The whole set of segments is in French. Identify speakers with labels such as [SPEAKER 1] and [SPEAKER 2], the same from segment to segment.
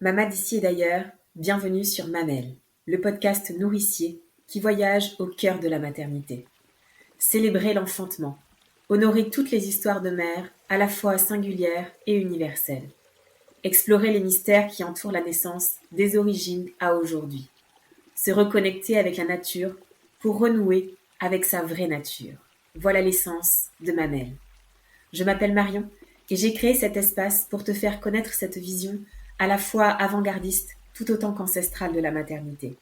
[SPEAKER 1] Maman d'ici et d'ailleurs, bienvenue sur Mamelle, le podcast nourricier qui voyage au cœur de la maternité. Célébrer l'enfantement, honorer toutes les histoires de mères, à la fois singulières et universelles. Explorer les mystères qui entourent la naissance des origines à aujourd'hui. Se reconnecter avec la nature pour renouer avec sa vraie nature. Voilà l'essence de Mamelle. Je m'appelle Marion et j'ai créé cet espace pour te faire connaître cette vision à la fois avant-gardiste tout autant qu'ancestrale de la maternité.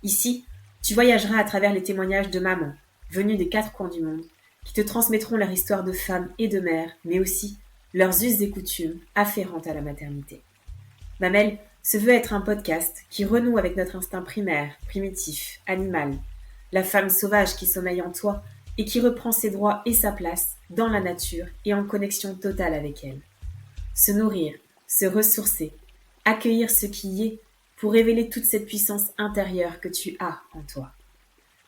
[SPEAKER 1] Ici, tu voyageras à travers les témoignages de mamans venues des 4 coins du monde qui te transmettront leur histoire de femmes et de mères, mais aussi leurs us et coutumes afférentes à la maternité. Mamelle se veut être un podcast qui renoue avec notre instinct primaire, primitif, animal, la femme sauvage qui sommeille en toi et qui reprend ses droits et sa place dans la nature et en connexion totale avec elle. Se nourrir, se ressourcer, accueillir ce qui y est pour révéler toute cette puissance intérieure que tu as en toi.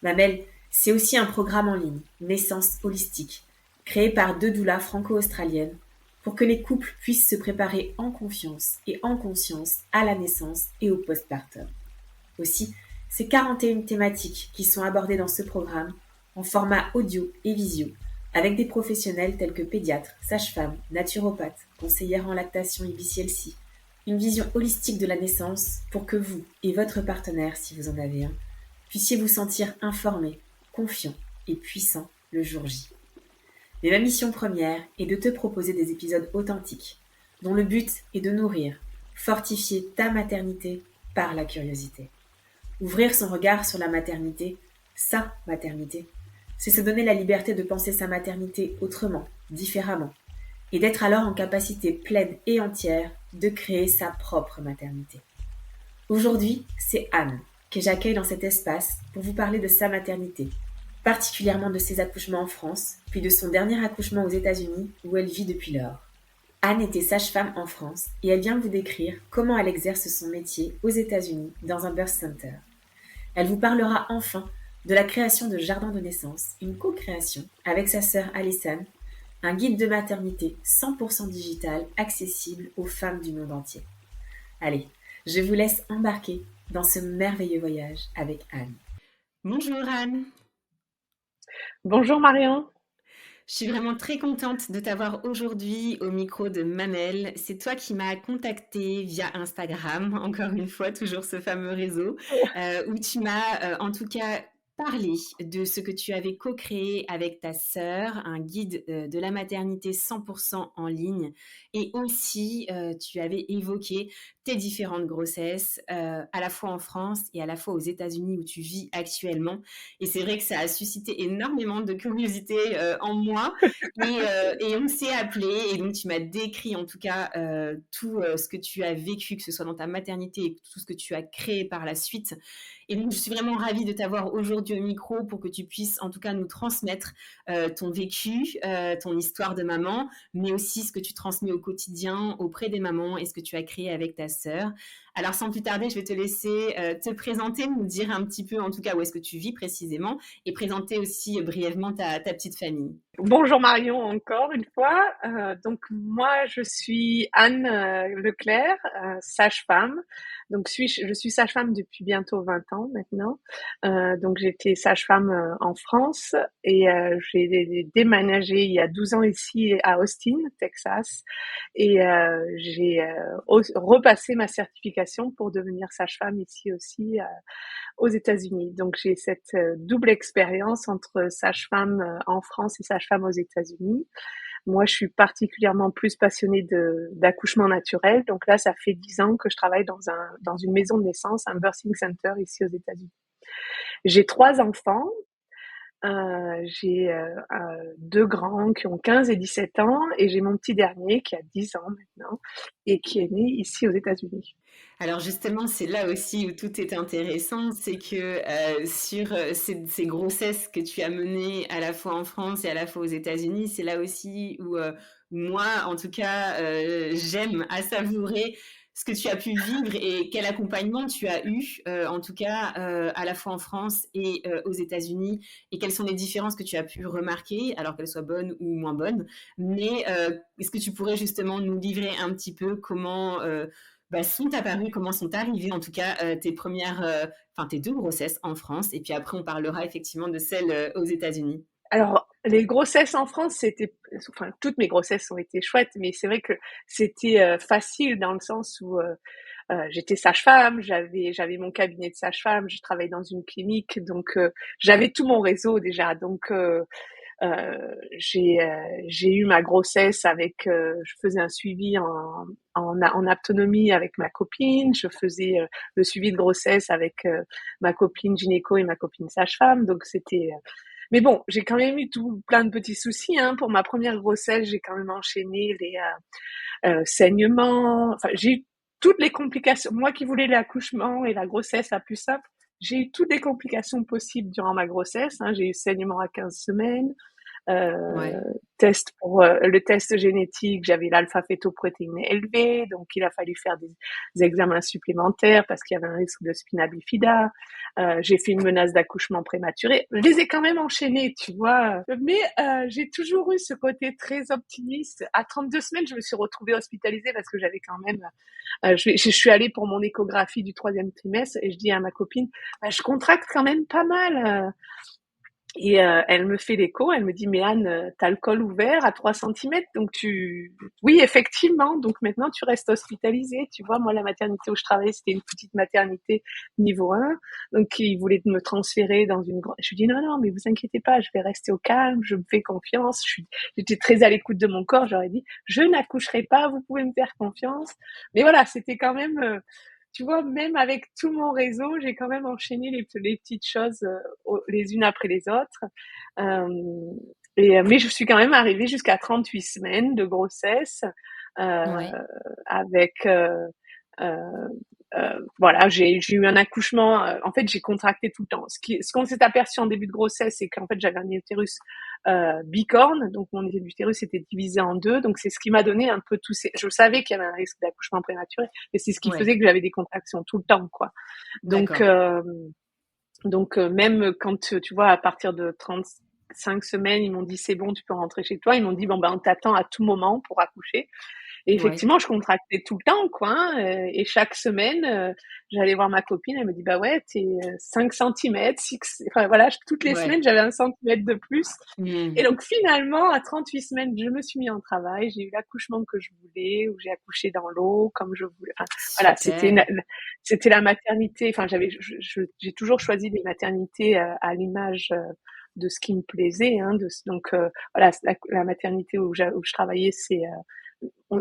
[SPEAKER 1] Mamelle, c'est aussi un programme en ligne, Naissance Holistique, créé par 2 doulas franco-australiennes pour que les couples puissent se préparer en confiance et en conscience à la naissance et au postpartum. Aussi, c'est 41 thématiques qui sont abordées dans ce programme en format audio et visio, avec des professionnels tels que pédiatres, sages-femmes, naturopathes, conseillères en lactation et BCLC, une vision holistique de la naissance pour que vous et votre partenaire, si vous en avez un, puissiez vous sentir informés, confiants et puissants le jour J. Mais ma mission première est de te proposer des épisodes authentiques, dont le but est de nourrir, fortifier ta maternité par la curiosité. Ouvrir son regard sur la maternité, sa maternité, c'est se donner la liberté de penser sa maternité autrement, différemment, et d'être alors en capacité pleine et entière de créer sa propre maternité. Aujourd'hui, c'est Anne que j'accueille dans cet espace pour vous parler de sa maternité, particulièrement de ses accouchements en France, puis de son dernier accouchement aux États-Unis où elle vit depuis lors. Anne était sage-femme en France et elle vient vous décrire comment elle exerce son métier aux États-Unis dans un birth center. Elle vous parlera enfin de la création de Jardin de naissance, une co-création avec sa sœur Alessane, un guide de maternité 100% digital accessible aux femmes du monde entier. Allez, je vous laisse embarquer dans ce merveilleux voyage avec Anne. Bonjour Anne.
[SPEAKER 2] Bonjour Marion.
[SPEAKER 1] Je suis vraiment très contente de t'avoir aujourd'hui au micro de Mamelle. C'est toi qui m'as contactée via Instagram, encore une fois, toujours ce fameux réseau, où tu m'as en tout cas parlé de ce que tu avais co-créé avec ta sœur, un guide de la maternité 100% en ligne. Et aussi, tu avais évoqué tes différentes grossesses, à la fois en France et à la fois aux États-Unis où tu vis actuellement. Et c'est vrai que ça a suscité énormément de curiosité en moi. Et on s'est appelé et donc tu m'as décrit en tout cas tout ce que tu as vécu, que ce soit dans ta maternité et tout ce que tu as créé par la suite. Et donc je suis vraiment ravie de t'avoir aujourd'hui au micro pour que tu puisses en tout cas nous transmettre ton vécu, ton histoire de maman, mais aussi ce que tu transmets au quotidien auprès des mamans et ce que tu as créé avec ta sœur. Alors sans plus tarder, je vais te laisser te présenter, nous dire un petit peu en tout cas où est-ce que tu vis précisément et présenter aussi brièvement ta petite famille.
[SPEAKER 2] Bonjour Marion encore une fois. Donc moi je suis Anne Leclerc, sage-femme. Donc je suis sage-femme depuis bientôt 20 ans maintenant. Donc j'étais sage-femme en France et j'ai déménagé il y a 12 ans ici à Austin, Texas. Et j'ai repassé ma certification pour devenir sage-femme ici aussi aux États-Unis. Donc j'ai cette double expérience entre sage-femme en France et sage-femme aux États-Unis. Moi, je suis particulièrement plus passionnée d'accouchement naturel. Donc là, ça fait 10 ans que je travaille dans une maison de naissance, un birthing center ici aux États-Unis. J'ai 3 enfants. J'ai 2 grands qui ont 15 et 17 ans et j'ai mon petit dernier qui a 10 ans maintenant et qui est né ici aux États-Unis.
[SPEAKER 1] Alors justement, c'est là aussi où tout est intéressant, c'est que sur ces grossesses que tu as menées à la fois en France et à la fois aux États-Unis, c'est là aussi où moi, en tout cas, j'aime à savourer ce que tu as pu vivre et quel accompagnement tu as eu, en tout cas, à la fois en France et aux États-Unis, et quelles sont les différences que tu as pu remarquer, alors qu'elles soient bonnes ou moins bonnes. Mais est-ce que tu pourrais justement nous livrer un petit peu comment sont apparues, comment sont arrivées en tout cas tes premières, enfin tes 2 grossesses en France et puis après on parlera effectivement de celles, aux États-Unis?
[SPEAKER 2] Alors, les grossesses en France, enfin, toutes mes grossesses ont été chouettes, mais c'est vrai que c'était facile dans le sens où j'étais sage-femme, j'avais mon cabinet de sage-femme, je travaillais dans une clinique, donc j'avais tout mon réseau déjà. Donc j'ai eu ma grossesse avec, je faisais un suivi en autonomie avec ma copine, je faisais le suivi de grossesse avec ma copine gynéco et ma copine sage-femme, donc c'était. Mais bon, j'ai quand même eu tout plein de petits soucis. Hein. Pour ma première grossesse, j'ai quand même enchaîné les saignements. Enfin, j'ai eu toutes les complications. Moi qui voulais l'accouchement et la grossesse la plus simple, j'ai eu toutes les complications possibles durant ma grossesse. Hein. J'ai eu saignement à 15 semaines,
[SPEAKER 1] Ouais.
[SPEAKER 2] test pour le test génétique, j'avais l'alpha-fétoprotéine élevé, donc il a fallu faire des examens supplémentaires parce qu'il y avait un risque de spina bifida. J'ai fait une menace d'accouchement prématuré. Je les ai quand même enchaînés, tu vois. Mais j'ai toujours eu ce côté très optimiste. À 32 semaines, je me suis retrouvée hospitalisée parce que j'avais quand même. Je suis allée pour mon échographie du 3e trimestre et je dis à ma copine, je contracte quand même pas mal. Et elle me fait l'écho, elle me dit mais Anne, t'as le col ouvert à 3 centimètres, donc oui effectivement, donc maintenant tu restes hospitalisée, tu vois, moi la maternité où je travaillais c'était une petite maternité niveau 1, donc ils voulaient me transférer dans une grande. Je lui dis non mais vous inquiétez pas, je vais rester au calme, je me fais confiance, j'étais très à l'écoute de mon corps, j'aurais dit je n'accoucherai pas, vous pouvez me faire confiance, mais voilà c'était quand même tu vois, même avec tout mon réseau, j'ai quand même enchaîné les petites choses les unes après les autres. Euh, mais je suis quand même arrivée jusqu'à 38 semaines de grossesse euh,
[SPEAKER 1] Ouais.
[SPEAKER 2] avec euh, voilà, j'ai eu un accouchement. En fait, j'ai contracté tout le temps. Ce qu'on s'est aperçu en début de grossesse, c'est qu'en fait, j'avais un utérus bicorne, donc mon utérus était divisé en deux. Donc c'est ce qui m'a donné un peu tous ces. Je savais qu'il y avait un risque d'accouchement prématuré, mais c'est ce qui
[SPEAKER 1] Ouais.
[SPEAKER 2] faisait que j'avais des contractions tout le temps, quoi. Donc
[SPEAKER 1] D'accord.
[SPEAKER 2] même quand tu vois à partir de 35 semaines, ils m'ont dit c'est bon, tu peux rentrer chez toi. Ils m'ont dit bon ben on t'attend à tout moment pour accoucher. Et
[SPEAKER 1] Ouais.
[SPEAKER 2] effectivement, je contractais tout le temps, quoi. Hein, et chaque semaine, j'allais voir ma copine, elle me dit, bah ouais, t'es 5 centimètres, 6... Enfin voilà, toutes les
[SPEAKER 1] Ouais.
[SPEAKER 2] semaines, j'avais 1 centimètre de plus. Et
[SPEAKER 1] Mmh.
[SPEAKER 2] donc finalement, à 38 semaines, je me suis mis en travail, j'ai eu l'accouchement que je voulais, où j'ai accouché dans l'eau, comme je voulais. Enfin, voilà,
[SPEAKER 1] Super.
[SPEAKER 2] c'était la maternité. Enfin, j'ai toujours choisi des maternités à l'image de ce qui me plaisait. Hein, donc voilà, la maternité où je travaillais,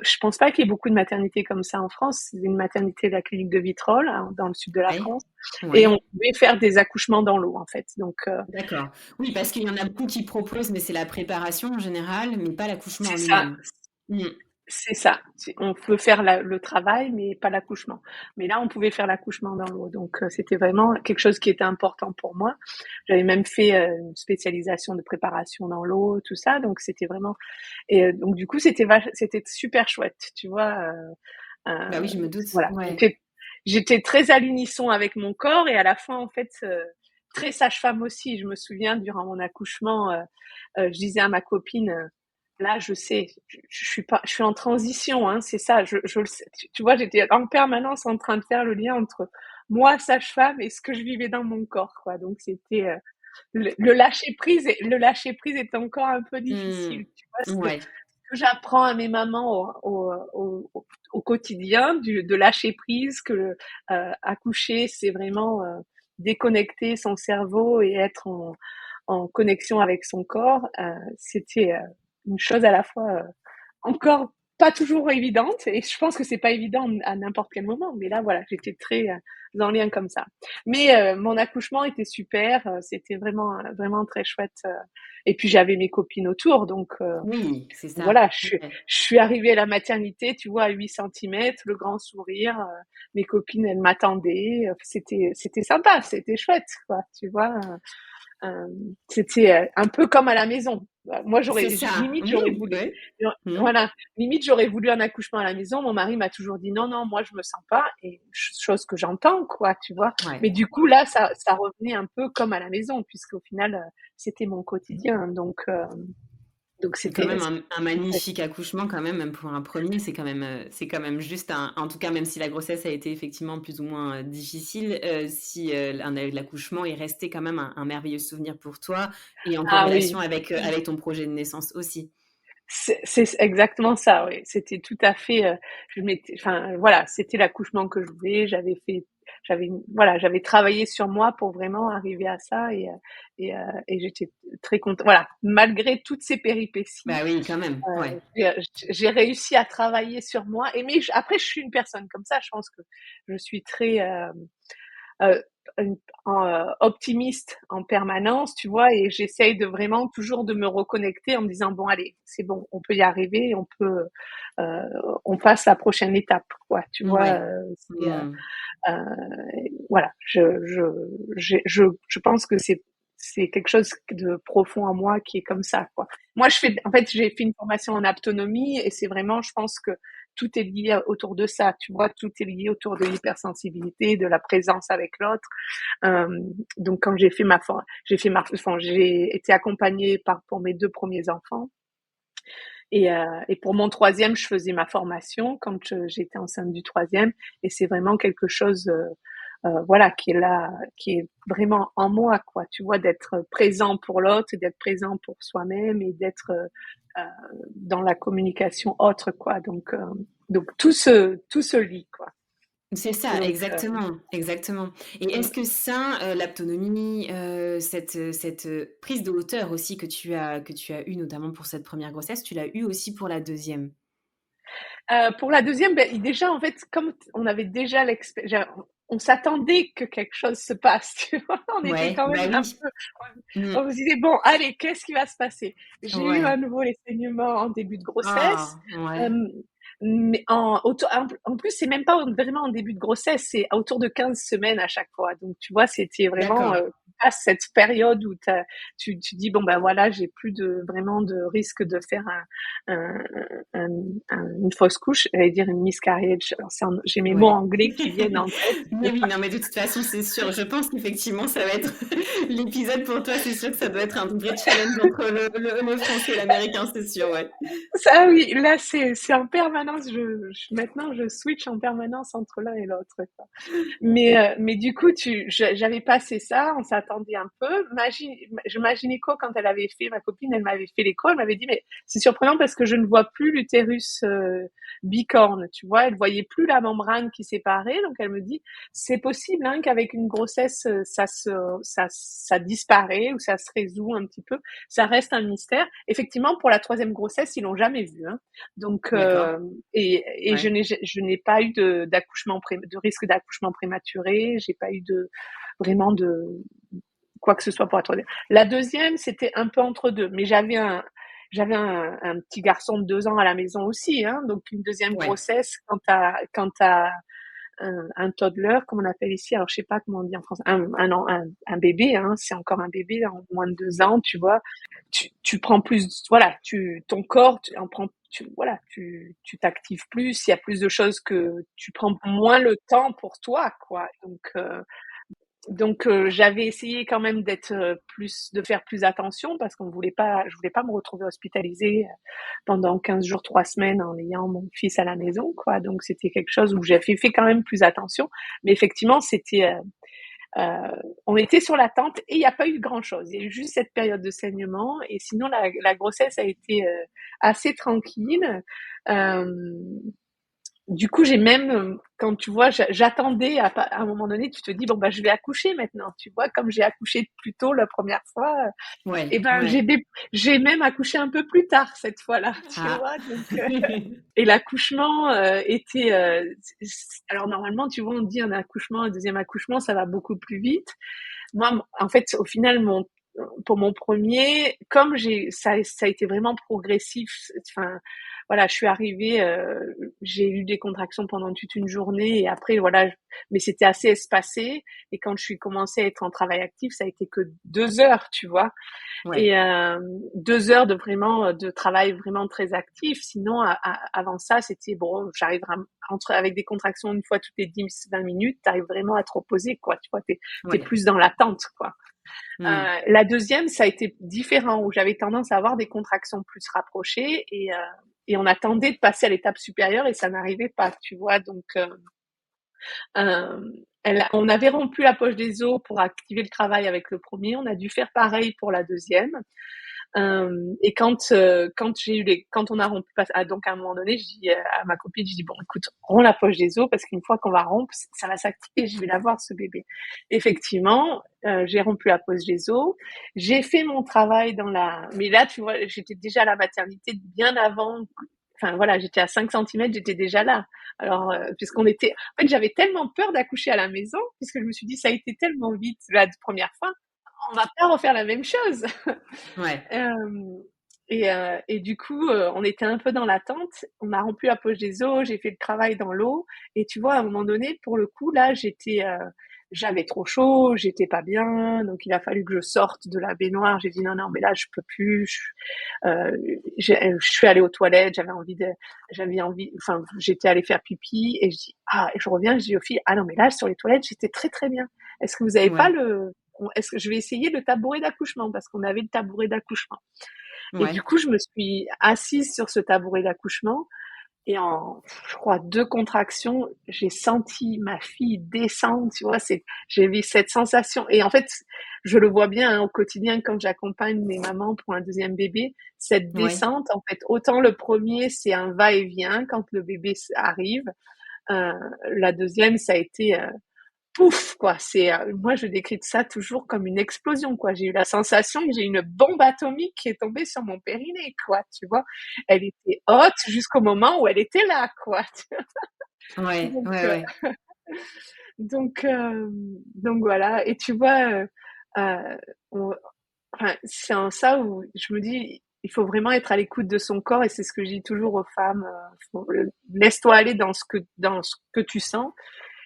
[SPEAKER 2] je pense pas qu'il y ait beaucoup de maternités comme ça en France. C'est une maternité de la clinique de Vitrolles, hein, dans le sud de la
[SPEAKER 1] Ouais.
[SPEAKER 2] France. Et on
[SPEAKER 1] Ouais.
[SPEAKER 2] pouvait faire des accouchements dans l'eau, en fait. Donc,
[SPEAKER 1] D'accord. Oui, parce qu'il y en a beaucoup qui proposent, mais c'est la préparation en général, mais pas l'accouchement en
[SPEAKER 2] c'est ça.
[SPEAKER 1] lui-même. Mmh.
[SPEAKER 2] C'est ça. On peut faire le travail, mais pas l'accouchement. Mais là, on pouvait faire l'accouchement dans l'eau. Donc, c'était vraiment quelque chose qui était important pour moi. J'avais même fait une spécialisation de préparation dans l'eau, tout ça. Donc, c'était vraiment. Et donc, du coup, c'était super chouette. Tu vois.
[SPEAKER 1] Bah oui,
[SPEAKER 2] Euh,
[SPEAKER 1] je me doute.
[SPEAKER 2] voilà.
[SPEAKER 1] Ouais.
[SPEAKER 2] J'étais très à l'unisson avec mon corps et à la fin, en fait, très sage-femme aussi. Je me souviens, durant mon accouchement, je disais à ma copine, là, je sais, je suis en transition, hein, c'est ça. Je le sais. Tu vois, j'étais en permanence en train de faire le lien entre moi, sage-femme, et ce que je vivais dans mon corps, quoi. Donc, c'était le lâcher prise est encore un peu
[SPEAKER 1] Mmh.
[SPEAKER 2] difficile. Tu vois,
[SPEAKER 1] Ouais.
[SPEAKER 2] que j'apprends à mes mamans au quotidien, de lâcher prise, que accoucher, c'est vraiment déconnecter son cerveau et être en connexion avec son corps. C'était une chose à la fois encore pas toujours évidente, et je pense que c'est pas évident à n'importe quel moment, mais là voilà, j'étais très en lien comme ça. Mais mon accouchement était super, c'était vraiment très chouette, et puis j'avais mes copines autour, donc
[SPEAKER 1] Oui, c'est ça.
[SPEAKER 2] voilà,
[SPEAKER 1] Ouais.
[SPEAKER 2] je suis arrivée à la maternité, tu vois, à 8 centimètres, le grand sourire, mes copines elles m'attendaient, c'était sympa, c'était chouette, quoi, tu vois. Euh, C'était un peu comme à la maison. Moi,
[SPEAKER 1] C'est ça.
[SPEAKER 2] limite,
[SPEAKER 1] Oui,
[SPEAKER 2] j'aurais voulu,
[SPEAKER 1] oui. Mmh.
[SPEAKER 2] voilà, limite, j'aurais voulu un accouchement à la maison. Mon mari m'a toujours dit non, moi, je me sens pas, et chose que j'entends, quoi, tu vois.
[SPEAKER 1] Ouais.
[SPEAKER 2] Mais du coup, là, ça revenait un peu comme à la maison, puisqu'au final, c'était mon quotidien. Donc
[SPEAKER 3] C'est quand même
[SPEAKER 2] c'était
[SPEAKER 3] un magnifique accouchement quand même pour un premier. C'est quand même juste en tout cas, même si la grossesse a été effectivement plus ou moins difficile, si l'accouchement est resté quand même un merveilleux souvenir pour toi et en
[SPEAKER 2] ah
[SPEAKER 3] corrélation
[SPEAKER 2] oui.
[SPEAKER 3] avec ton projet de naissance aussi.
[SPEAKER 2] C'est exactement ça, oui. C'était tout à fait. Enfin voilà, c'était l'accouchement que je voulais. Voilà, j'avais travaillé sur moi pour vraiment arriver à ça et j'étais très contente. Voilà, malgré toutes ces péripéties,
[SPEAKER 3] Bah oui, quand même, ouais.
[SPEAKER 2] j'ai réussi à travailler sur moi. Après, je suis une personne comme ça. Je pense que je suis très euh, optimiste en permanence, tu vois, et j'essaye de vraiment toujours de me reconnecter en me disant bon allez, c'est bon, on peut y arriver, euh, on passe la prochaine étape, quoi, tu vois.
[SPEAKER 3] Ouais. Mmh.
[SPEAKER 2] Euh, voilà, je pense que c'est quelque chose de profond en moi qui est comme ça, quoi. Moi, en fait, j'ai fait une formation en autonomie et c'est vraiment, je pense que tout est lié autour de ça, tu vois, tout est lié autour de l'hypersensibilité, de la présence avec l'autre. Euh, donc, quand enfin, j'ai été accompagnée pour mes deux premiers enfants. Et pour mon troisième, je faisais ma formation quand j'étais enceinte du troisième. Et c'est vraiment quelque chose, voilà, qui est là, qui est vraiment en moi, quoi. Tu vois, d'être présent pour l'autre, d'être présent pour soi-même et d'être dans la communication autre, quoi. Donc tout se lit, quoi.
[SPEAKER 3] C'est ça,
[SPEAKER 2] Donc,
[SPEAKER 3] exactement, exactement. Et est-ce que ça, l'autonomie, cette prise de hauteur aussi que tu as eue notamment pour cette première grossesse, tu l'as eue aussi pour la deuxième?
[SPEAKER 2] pour la deuxième, ben, déjà, en fait, comme on avait déjà on s'attendait que quelque chose se passe, tu vois. On était
[SPEAKER 3] Ouais,
[SPEAKER 2] quand
[SPEAKER 3] bah
[SPEAKER 2] même un
[SPEAKER 3] oui.
[SPEAKER 2] peu,
[SPEAKER 3] Mmh.
[SPEAKER 2] on se disait, bon, allez, qu'est-ce qui va se passer? J'ai eu à
[SPEAKER 3] Ouais.
[SPEAKER 2] nouveau les saignements en début de grossesse.
[SPEAKER 3] Ah, ouais.
[SPEAKER 2] Euh, mais en plus, c'est même pas vraiment en début de grossesse, c'est autour de 15 semaines à chaque fois. Donc, tu vois, c'était vraiment,
[SPEAKER 3] D'accord.
[SPEAKER 2] tu passes cette période où tu dis, bon, ben voilà, j'ai plus vraiment de risque de faire un, un, une fausse couche, j'allais dire une miscarriage. Alors, j'ai mes mots
[SPEAKER 3] Ouais.
[SPEAKER 2] anglais qui viennent en tête.
[SPEAKER 3] Mais oui, non, mais de toute façon, c'est sûr. Je pense qu'effectivement, ça va être l'épisode pour toi. C'est sûr que ça doit être un vrai challenge entre le français et l'américain, c'est sûr, ouais.
[SPEAKER 2] Ça oui, là c'est en permanence. Maintenant je switch en permanence entre l'un et l'autre, quoi. Mais du coup, j'avais passé ça, on s'attendait un peu. Je m'imaginais quoi quand elle avait fait, ma copine, elle m'avait fait l'écho, elle m'avait dit, mais c'est surprenant parce que je ne vois plus l'utérus bicorne, tu vois, elle voyait plus la membrane qui séparait, donc elle me dit, c'est possible hein, qu'avec une grossesse, ça disparaît ou ça se résout un petit peu, ça reste un mystère. Effectivement, pour la troisième grossesse, ils l'ont jamais vu, hein. Donc,
[SPEAKER 3] D'accord.
[SPEAKER 2] et
[SPEAKER 3] Ouais.
[SPEAKER 2] je n'ai pas eu de risque d'accouchement prématuré. J'ai pas eu vraiment de quoi que ce soit pour la troisième. La deuxième, c'était un peu entre deux, mais j'avais un petit garçon de 2 ans à la maison aussi, hein. Donc une deuxième
[SPEAKER 3] Ouais.
[SPEAKER 2] grossesse quand t'as un toddler, comme on appelle ici, alors je sais pas comment on dit en français, un bébé, hein, c'est encore un bébé en moins de 2 ans, tu vois, tu prends plus, voilà, ton corps, tu en prends, voilà, tu t'actives plus, il y a plus de choses que tu prends moins le temps pour toi, quoi. Donc, j'avais essayé quand même de faire plus attention parce je voulais pas me retrouver hospitalisée pendant 15 jours, 3 semaines en ayant mon fils à la maison, quoi. Donc, c'était quelque chose où j'ai fait quand même plus attention. Mais effectivement, on était sur l'attente et il n'y a pas eu grand chose. Il y a eu juste cette période de saignement et sinon, la grossesse a été assez tranquille. Euh, du coup, quand tu vois, j'attendais à un moment donné, tu te dis, bon, bah, je vais accoucher maintenant, tu vois, comme j'ai accouché plus tôt la première fois,
[SPEAKER 3] Ouais.
[SPEAKER 2] et ben,
[SPEAKER 3] Ouais.
[SPEAKER 2] j'ai même accouché un peu plus tard cette fois-là, tu
[SPEAKER 3] Ah.
[SPEAKER 2] vois, et l'accouchement était, alors normalement, tu vois, on dit un accouchement, un deuxième accouchement, ça va beaucoup plus vite. Moi, en fait, au final, pour mon premier, comme ça a été vraiment progressif. Enfin, voilà, je suis arrivée, j'ai eu des contractions pendant toute une journée et après, voilà, mais c'était assez espacé. Et quand je suis commencée à être en travail actif, ça a été que 2 heures, tu vois.
[SPEAKER 3] Ouais.
[SPEAKER 2] Et 2 heures de travail vraiment très actif. Sinon, avant ça, c'était bon, j'arrive avec des contractions une fois toutes les 10-20 minutes, t'arrives vraiment à te reposer, quoi. Tu vois, t'es
[SPEAKER 3] Ouais.
[SPEAKER 2] plus dans l'attente, quoi.
[SPEAKER 3] Mmh.
[SPEAKER 2] La deuxième, ça a été différent, où j'avais tendance à avoir des contractions plus rapprochées et on attendait de passer à l'étape supérieure et ça n'arrivait pas, tu vois. Donc, on avait rompu la poche des os pour activer le travail avec le premier. On a dû faire pareil pour la deuxième. Et quand on a rompu, donc à un moment donné, je dis à ma copine, je dis bon, écoute, romps la poche des os parce qu'une fois qu'on va rompre, ça va s'activer, je vais l'avoir ce bébé. Effectivement, j'ai rompu la poche des os, j'ai fait mon travail mais là, tu vois, j'étais déjà à la maternité bien avant. Enfin voilà, j'étais à 5 centimètres, j'étais déjà là. Alors, en fait, j'avais tellement peur d'accoucher à la maison, puisque je me suis dit, ça a été tellement vite la première fois, on va pas refaire la même chose.
[SPEAKER 3] Ouais.
[SPEAKER 2] Et du coup, on était un peu dans l'attente. On a rompu la poche des os, j'ai fait le travail dans l'eau. Et tu vois, à un moment donné, pour le coup, là, j'avais trop chaud, j'étais pas bien. Donc, il a fallu que je sorte de la baignoire. J'ai dit non, non, mais là, je peux plus. Je suis allée aux toilettes, enfin, j'étais allée faire pipi. Et je reviens, je dis aux filles, ah non, mais là, sur les toilettes, j'étais très, très bien. Est-ce que vous avez pas
[SPEAKER 3] Ouais.
[SPEAKER 2] est-ce que je vais essayer le tabouret d'accouchement parce qu'on avait le tabouret d'accouchement. Et du
[SPEAKER 3] Ouais.
[SPEAKER 2] coup, je me suis assise sur ce tabouret d'accouchement et je crois, 2 contractions, j'ai senti ma fille descendre, tu vois, j'ai eu cette sensation. Et en fait, je le vois bien, hein, au quotidien quand j'accompagne mes mamans pour un deuxième bébé, cette
[SPEAKER 3] Ouais.
[SPEAKER 2] descente, en fait, autant le premier, c'est un va-et-vient quand le bébé arrive. Euh, la deuxième, ça a été pouf, quoi. Moi, je décris ça toujours comme une explosion, quoi. J'ai eu la sensation que j'ai une bombe atomique qui est tombée sur mon périnée, quoi. Tu vois, elle était haute jusqu'au moment où elle était là, quoi.
[SPEAKER 3] Ouais.
[SPEAKER 2] Donc,
[SPEAKER 3] Ouais. Ouais.
[SPEAKER 2] donc, euh, donc voilà. Et tu vois, euh, on- enfin, c'est en ça où je me dis, il faut vraiment être à l'écoute de son corps, et c'est ce que je dis toujours aux femmes. Laisse-toi aller dans ce que tu sens.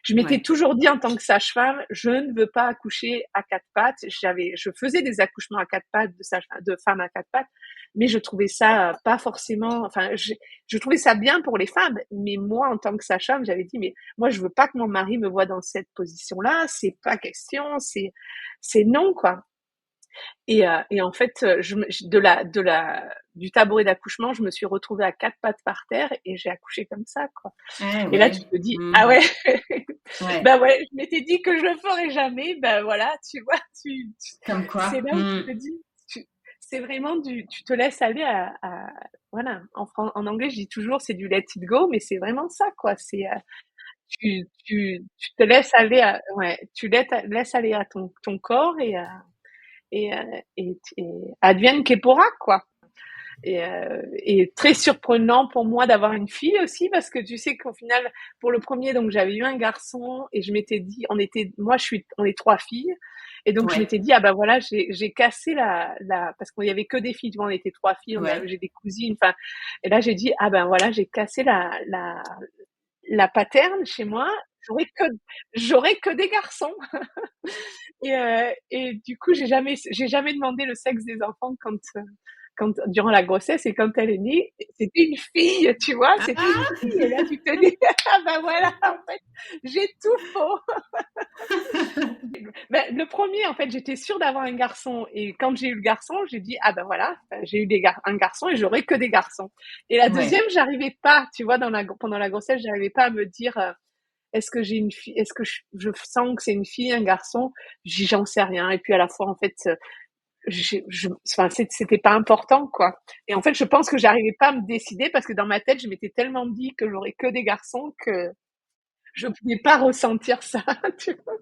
[SPEAKER 2] Je m'étais
[SPEAKER 3] Ouais.
[SPEAKER 2] toujours dit en tant que sage-femme, je ne veux pas accoucher à 4 pattes. Je faisais des accouchements à 4 pattes de femmes à 4 pattes, mais je trouvais ça pas forcément, enfin, je trouvais ça bien pour les femmes, mais moi, en tant que sage-femme, j'avais dit, mais moi, je veux pas que mon mari me voie dans cette position-là, c'est pas question, c'est non, quoi. Et en fait, du tabouret d'accouchement, je me suis retrouvée à 4 pattes par terre et j'ai accouché comme ça, quoi.
[SPEAKER 3] Ah
[SPEAKER 2] Et là, tu
[SPEAKER 3] ouais.
[SPEAKER 2] te dis, ah
[SPEAKER 3] Mmh.
[SPEAKER 2] ouais,
[SPEAKER 3] Ouais.
[SPEAKER 2] bah ouais, je m'étais dit que je le ferais jamais, ben voilà, tu vois,
[SPEAKER 3] Comme
[SPEAKER 2] c'est
[SPEAKER 3] quoi.
[SPEAKER 2] là où tu
[SPEAKER 3] Mmh.
[SPEAKER 2] te dis, c'est vraiment tu te laisses aller voilà, en anglais, je dis toujours, c'est du let it go, mais c'est vraiment ça, quoi. Tu te laisses aller ouais, laisses aller à ton corps et advienne que pourra, quoi. Et très surprenant pour moi d'avoir une fille aussi, parce que tu sais qu'au final, pour le premier, donc j'avais eu un garçon et je m'étais dit, on est 3 filles, et donc je
[SPEAKER 3] Ouais.
[SPEAKER 2] m'étais dit, ah ben voilà, j'ai cassé parce qu'il y avait que des filles, tu vois, on était 3 filles,
[SPEAKER 3] Ouais.
[SPEAKER 2] j'ai des cousines, enfin, et là j'ai dit, ah ben voilà, j'ai cassé la paterne chez moi, j'aurais que des garçons. Et du coup, j'ai jamais demandé le sexe des enfants durant la grossesse, et quand elle est née, c'était une fille, tu vois, c'était une
[SPEAKER 3] Ah!
[SPEAKER 2] fille. Et là, tu te dis, ah ben voilà, en fait, j'ai tout faux. Ben, le premier, en fait, j'étais sûre d'avoir un garçon. Et quand j'ai eu le garçon, j'ai dit, ah ben voilà, j'ai eu un garçon et j'aurai que des garçons. Et la
[SPEAKER 3] Ouais.
[SPEAKER 2] deuxième, j'arrivais pas, tu vois, pendant la grossesse, j'arrivais pas à me dire, est-ce que j'ai une fille, est-ce que je sens que c'est une fille, un garçon? J'en sais rien. Et puis à la fois, en fait, enfin, c'était pas important, quoi. Et en fait, je pense que j'arrivais pas à me décider parce que dans ma tête, je m'étais tellement dit que j'aurais que des garçons que je pouvais pas ressentir ça. Tu vois.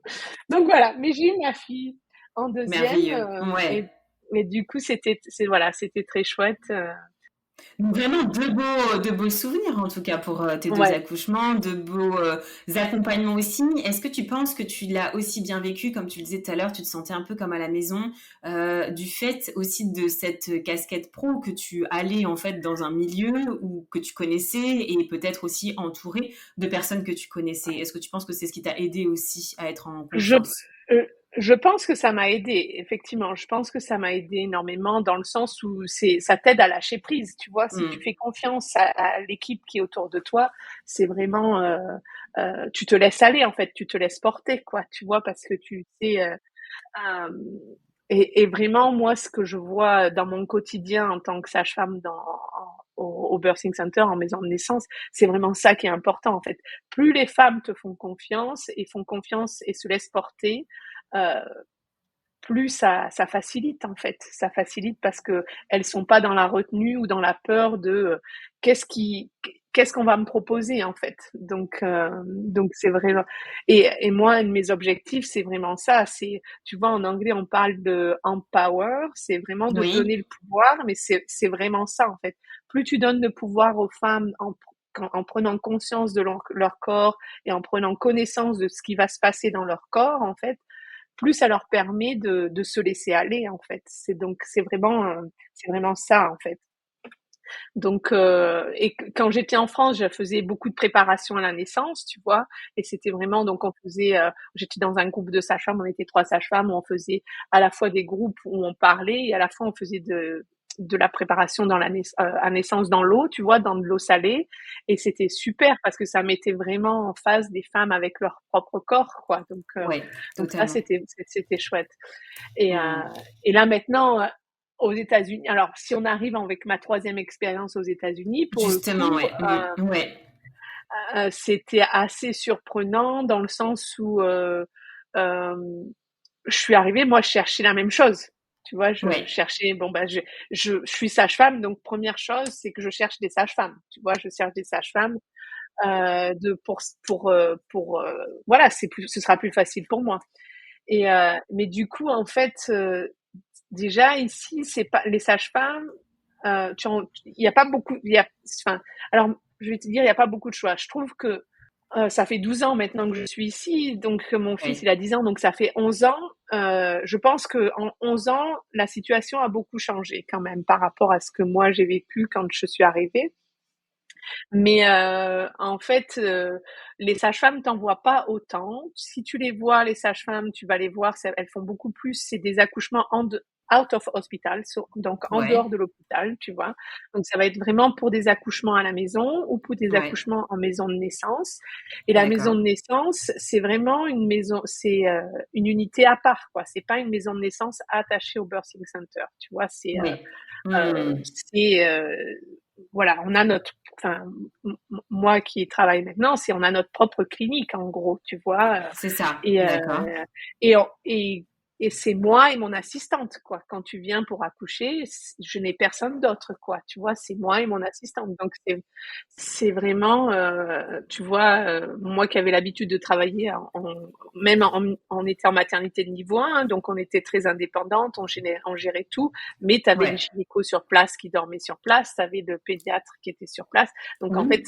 [SPEAKER 2] Donc voilà. Mais j'ai eu ma fille en deuxième,
[SPEAKER 3] Merveilleux. Ouais.
[SPEAKER 2] et du coup, voilà, c'était très chouette.
[SPEAKER 3] Donc vraiment de beaux souvenirs en tout cas pour tes deux
[SPEAKER 2] Ouais.
[SPEAKER 3] accouchements, de beaux accompagnements aussi. Est-ce que tu penses que tu l'as aussi bien vécu, comme tu le disais tout à l'heure, tu te sentais un peu comme à la maison, du fait aussi de cette casquette pro que tu allais en fait dans un milieu ou que tu connaissais et peut-être aussi entouré de personnes que tu connaissais. Est-ce que tu penses que c'est ce qui t'a aidé aussi à être en
[SPEAKER 2] Je,
[SPEAKER 3] confiance?
[SPEAKER 2] je pense que ça m'a aidé, effectivement. Je pense que ça m'a aidé énormément dans le sens où ça t'aide à lâcher prise, tu vois. Si tu
[SPEAKER 3] Mm.
[SPEAKER 2] fais confiance à l'équipe qui est autour de toi, c'est vraiment, tu te laisses aller, en fait, tu te laisses porter, quoi, tu vois, parce que tu sais, et vraiment, moi, ce que je vois dans mon quotidien en tant que sage-femme au birthing center, en maison de naissance, c'est vraiment ça qui est important, en fait. Plus les femmes te font confiance et se laissent porter, euh, plus ça facilite, en fait. Ça facilite parce que elles sont pas dans la retenue ou dans la peur de qu'est-ce qui, qu'est-ce qu'on va me proposer, en fait. Donc c'est vraiment, et moi, un de mes objectifs, c'est vraiment ça. C'est, tu vois, en anglais, on parle de empower. C'est vraiment de donner
[SPEAKER 3] Oui,
[SPEAKER 2] le pouvoir, mais c'est vraiment ça, en fait. Plus tu donnes le pouvoir aux femmes en prenant conscience de leur corps et en prenant connaissance de ce qui va se passer dans leur corps, en fait, plus ça leur permet de se laisser aller, en fait. C'est vraiment ça, en fait. Donc, quand j'étais en France, je faisais beaucoup de préparation à la naissance, tu vois, et c'était vraiment, donc on faisait, j'étais dans un groupe de sages-femmes, on était 3 sages-femmes, où on faisait à la fois des groupes où on parlait et à la fois on faisait de la préparation à naissance dans l'eau, tu vois, dans de l'eau salée, et c'était super parce que ça mettait vraiment en face des femmes avec leur propre corps, quoi.
[SPEAKER 3] ouais,
[SPEAKER 2] Donc ça,
[SPEAKER 3] totalement.
[SPEAKER 2] c'était chouette. Et,
[SPEAKER 3] Mmh.
[SPEAKER 2] et là maintenant, aux États-Unis, alors si on arrive avec ma troisième expérience aux États-Unis, pour le
[SPEAKER 3] Justement,
[SPEAKER 2] coup,
[SPEAKER 3] ouais. Ouais.
[SPEAKER 2] c'était assez surprenant dans le sens où euh, je suis arrivée, moi je cherchais la même chose. Tu vois, je
[SPEAKER 3] Ouais.
[SPEAKER 2] cherchais, bon ben je suis sage-femme, donc première chose, c'est que je cherche des sages-femmes. Tu vois, je cherche des sages-femmes voilà, ce sera plus facile pour moi. Mais du coup, en fait, déjà ici, c'est pas les sages-femmes. Il y a pas beaucoup. Enfin, alors, je vais te dire, il y a pas beaucoup de choix. Je trouve que ça fait 12 ans maintenant que je suis ici, donc mon fils il
[SPEAKER 3] Ouais.
[SPEAKER 2] a 10 ans, donc ça fait 11 ans. Je pense que en 11 ans, la situation a beaucoup changé quand même par rapport à ce que moi j'ai vécu quand je suis arrivée. Mais en fait, les sages-femmes t'en voient pas autant. Si tu les vois, les sages-femmes, tu vas les voir, elles font beaucoup plus. C'est des accouchements out of hospital, donc en dehors
[SPEAKER 3] Ouais.
[SPEAKER 2] de l'hôpital, tu vois. Donc ça va être vraiment pour des accouchements à la maison ou pour des
[SPEAKER 3] Ouais.
[SPEAKER 2] accouchements en maison de naissance. Et la maison
[SPEAKER 3] D'accord.
[SPEAKER 2] de naissance, c'est vraiment une maison, c'est une unité à part, quoi. C'est pas une maison de naissance attachée au birthing center, tu vois.
[SPEAKER 3] Oui.
[SPEAKER 2] C'est voilà, on a enfin, moi qui travaille maintenant, on a notre propre clinique en gros, tu vois,
[SPEAKER 3] C'est ça.
[SPEAKER 2] et
[SPEAKER 3] D'accord.
[SPEAKER 2] et et c'est moi et mon assistante, quoi. Quand tu viens pour accoucher, je n'ai personne d'autre, quoi. Tu vois, c'est moi et mon assistante. Donc c'est vraiment, tu vois, moi qui avais l'habitude de travailler même on était en maternité de niveau 1, donc on était très indépendante, on gérait tout, mais tu avais le
[SPEAKER 3] Ouais.
[SPEAKER 2] gynéco sur place qui dormait sur place, tu avais le pédiatre qui était sur place. Donc en fait,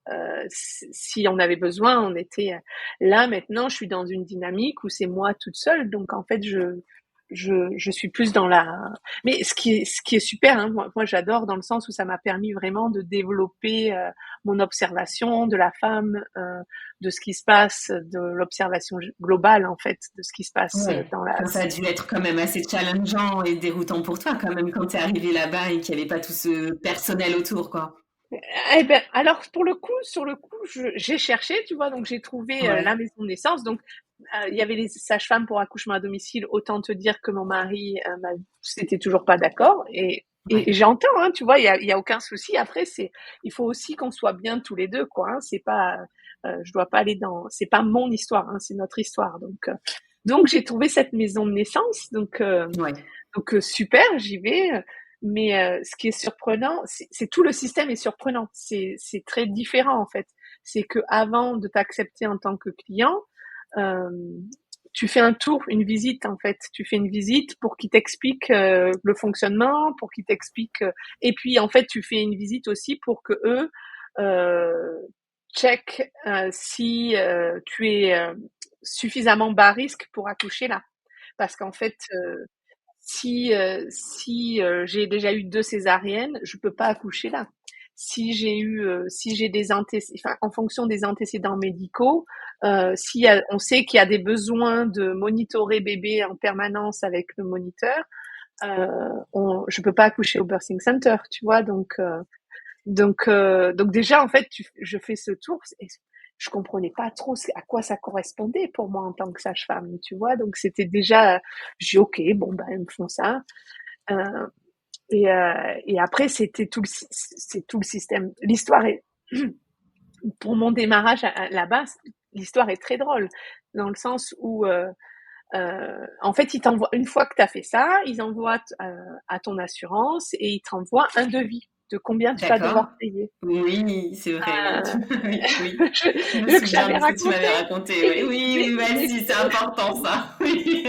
[SPEAKER 3] Mmh.
[SPEAKER 2] si on avait besoin, on était là. Maintenant, je suis dans une dynamique où c'est moi toute seule, donc en fait, je suis plus dans la. Mais ce qui est super, hein, moi j'adore dans le sens où ça m'a permis vraiment de développer mon observation de la femme, de ce qui se passe, de l'observation globale en fait, de ce qui se passe
[SPEAKER 3] Ouais.
[SPEAKER 2] dans la.
[SPEAKER 3] Enfin, ça a dû être quand même assez challengeant et déroutant pour toi quand même quand tu es arrivée là-bas et qu'il y avait pas tout ce personnel autour, quoi.
[SPEAKER 2] Eh ben, alors pour le coup, sur le coup, j'ai cherché, tu vois, donc j'ai trouvé la
[SPEAKER 3] Ouais.
[SPEAKER 2] maison de naissance. Donc il y avait les sages-femmes pour accouchement à domicile. Autant te dire que mon mari, c'était toujours pas d'accord. Et
[SPEAKER 3] Ouais.
[SPEAKER 2] j'entends, hein, tu vois, il y a aucun souci. Après, il faut aussi qu'on soit bien tous les deux, quoi. Hein, c'est pas, je dois pas aller c'est pas mon histoire, hein, c'est notre histoire. Donc j'ai trouvé cette maison de naissance.
[SPEAKER 3] Ouais.
[SPEAKER 2] Super, j'y vais. Mais ce qui est surprenant, c'est tout le système est surprenant. C'est très différent en fait. C'est que avant de t'accepter en tant que client, euh, tu fais un tour, une visite en fait. Tu fais une visite pour qu'ils t'expliquent le fonctionnement, pour qu'ils t'expliquent. Et puis en fait, tu fais une visite aussi pour que eux euh, check si tu es suffisamment bas risque pour accoucher là. Parce qu'en fait, si j'ai déjà eu 2 césariennes, je peux pas accoucher là. Si j'ai enfin, en fonction des antécédents médicaux, on sait qu'il y a des besoins de monitorer bébé en permanence avec le moniteur, je peux pas accoucher au birthing center, tu vois. Donc déjà en fait, je fais ce tour. je comprenais pas trop à quoi ça correspondait pour moi en tant que sage-femme, tu vois. Donc c'était déjà, j'ai ok, bon ben ils me font ça. Euh, et après c'est tout le système. L'histoire est pour mon démarrage là-bas, l'histoire est très drôle dans le sens où en fait, ils t'envoient, une fois que tu as fait ça, ils envoient à ton assurance et ils t'envoient un devis de combien tu vas
[SPEAKER 3] D'accord.
[SPEAKER 2] devoir payer.
[SPEAKER 3] Oui, c'est vrai, oui.
[SPEAKER 2] Euh,
[SPEAKER 3] Oui, oui. Je me
[SPEAKER 2] que je
[SPEAKER 3] souviens
[SPEAKER 2] t'avais
[SPEAKER 3] de ce que tu
[SPEAKER 2] raconté.
[SPEAKER 3] m'avais raconté. Oui, oui,
[SPEAKER 2] Mais,
[SPEAKER 3] oui,
[SPEAKER 2] mais,
[SPEAKER 3] vas-y, c'est important ça. Oui.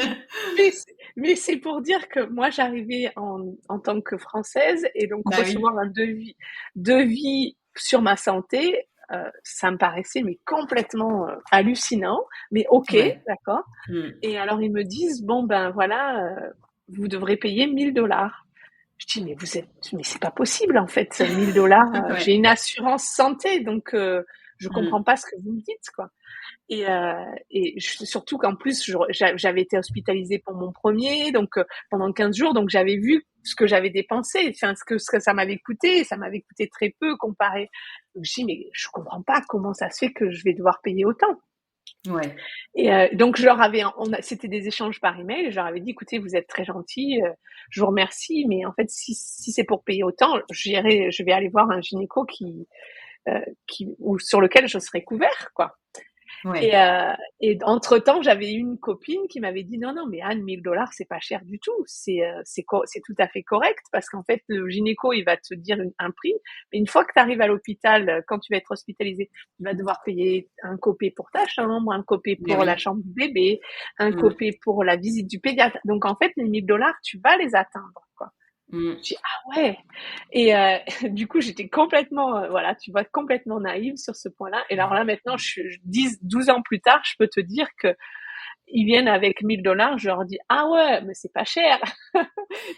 [SPEAKER 2] mais c'est pour dire que moi, j'arrivais en tant que Française et donc
[SPEAKER 3] Bah oui.
[SPEAKER 2] recevoir un devis sur ma santé, ça me paraissait mais complètement hallucinant. Mais ok,
[SPEAKER 3] Ouais.
[SPEAKER 2] d'accord.
[SPEAKER 3] Mm.
[SPEAKER 2] Et alors ils me disent, bon ben voilà, vous devrez payer 1 000 $. Je dis, mais c'est pas possible en fait, 1 000 $. J'ai
[SPEAKER 3] Ouais.
[SPEAKER 2] une assurance santé, donc je comprends
[SPEAKER 3] Mm.
[SPEAKER 2] pas ce que vous me dites, quoi. Surtout qu'en plus, j'avais été hospitalisée pour mon premier, donc pendant 15 jours, donc j'avais vu ce que j'avais dépensé, enfin ce que ça m'avait coûté, et ça m'avait coûté très peu comparé. Donc je dis, mais je comprends pas comment ça se fait que je vais devoir payer autant.
[SPEAKER 3] Ouais.
[SPEAKER 2] Donc c'était des échanges par email. Et je leur avais dit, écoutez, vous êtes très gentils, je vous remercie, mais en fait, si c'est pour payer autant, je vais aller voir un gynéco ou sur lequel je serai couvert, quoi. Et,
[SPEAKER 3] Ouais.
[SPEAKER 2] euh, et entre-temps, j'avais une copine qui m'avait dit non, non, mais Anne, 1 000 $, c'est pas cher du tout. C'est tout à fait correct parce qu'en fait, le gynéco, il va te dire un prix. Mais une fois que tu arrives à l'hôpital, quand tu vas être hospitalisé, tu vas devoir payer un copay pour ta chambre, un copay
[SPEAKER 3] Mais
[SPEAKER 2] pour la
[SPEAKER 3] oui.
[SPEAKER 2] chambre du bébé, un
[SPEAKER 3] Mm.
[SPEAKER 2] copay pour la visite du pédiatre. Donc, en fait, les 1 000 $, tu vas les atteindre, quoi.
[SPEAKER 3] Mm.
[SPEAKER 2] Je dis, ah ouais. Du coup, j'étais complètement, voilà, tu vois, complètement naïve sur ce point-là. Et alors là, maintenant, 12 ans plus tard, je peux te dire que ils viennent avec 1 000 $, je leur dis, ah ouais, mais c'est pas cher.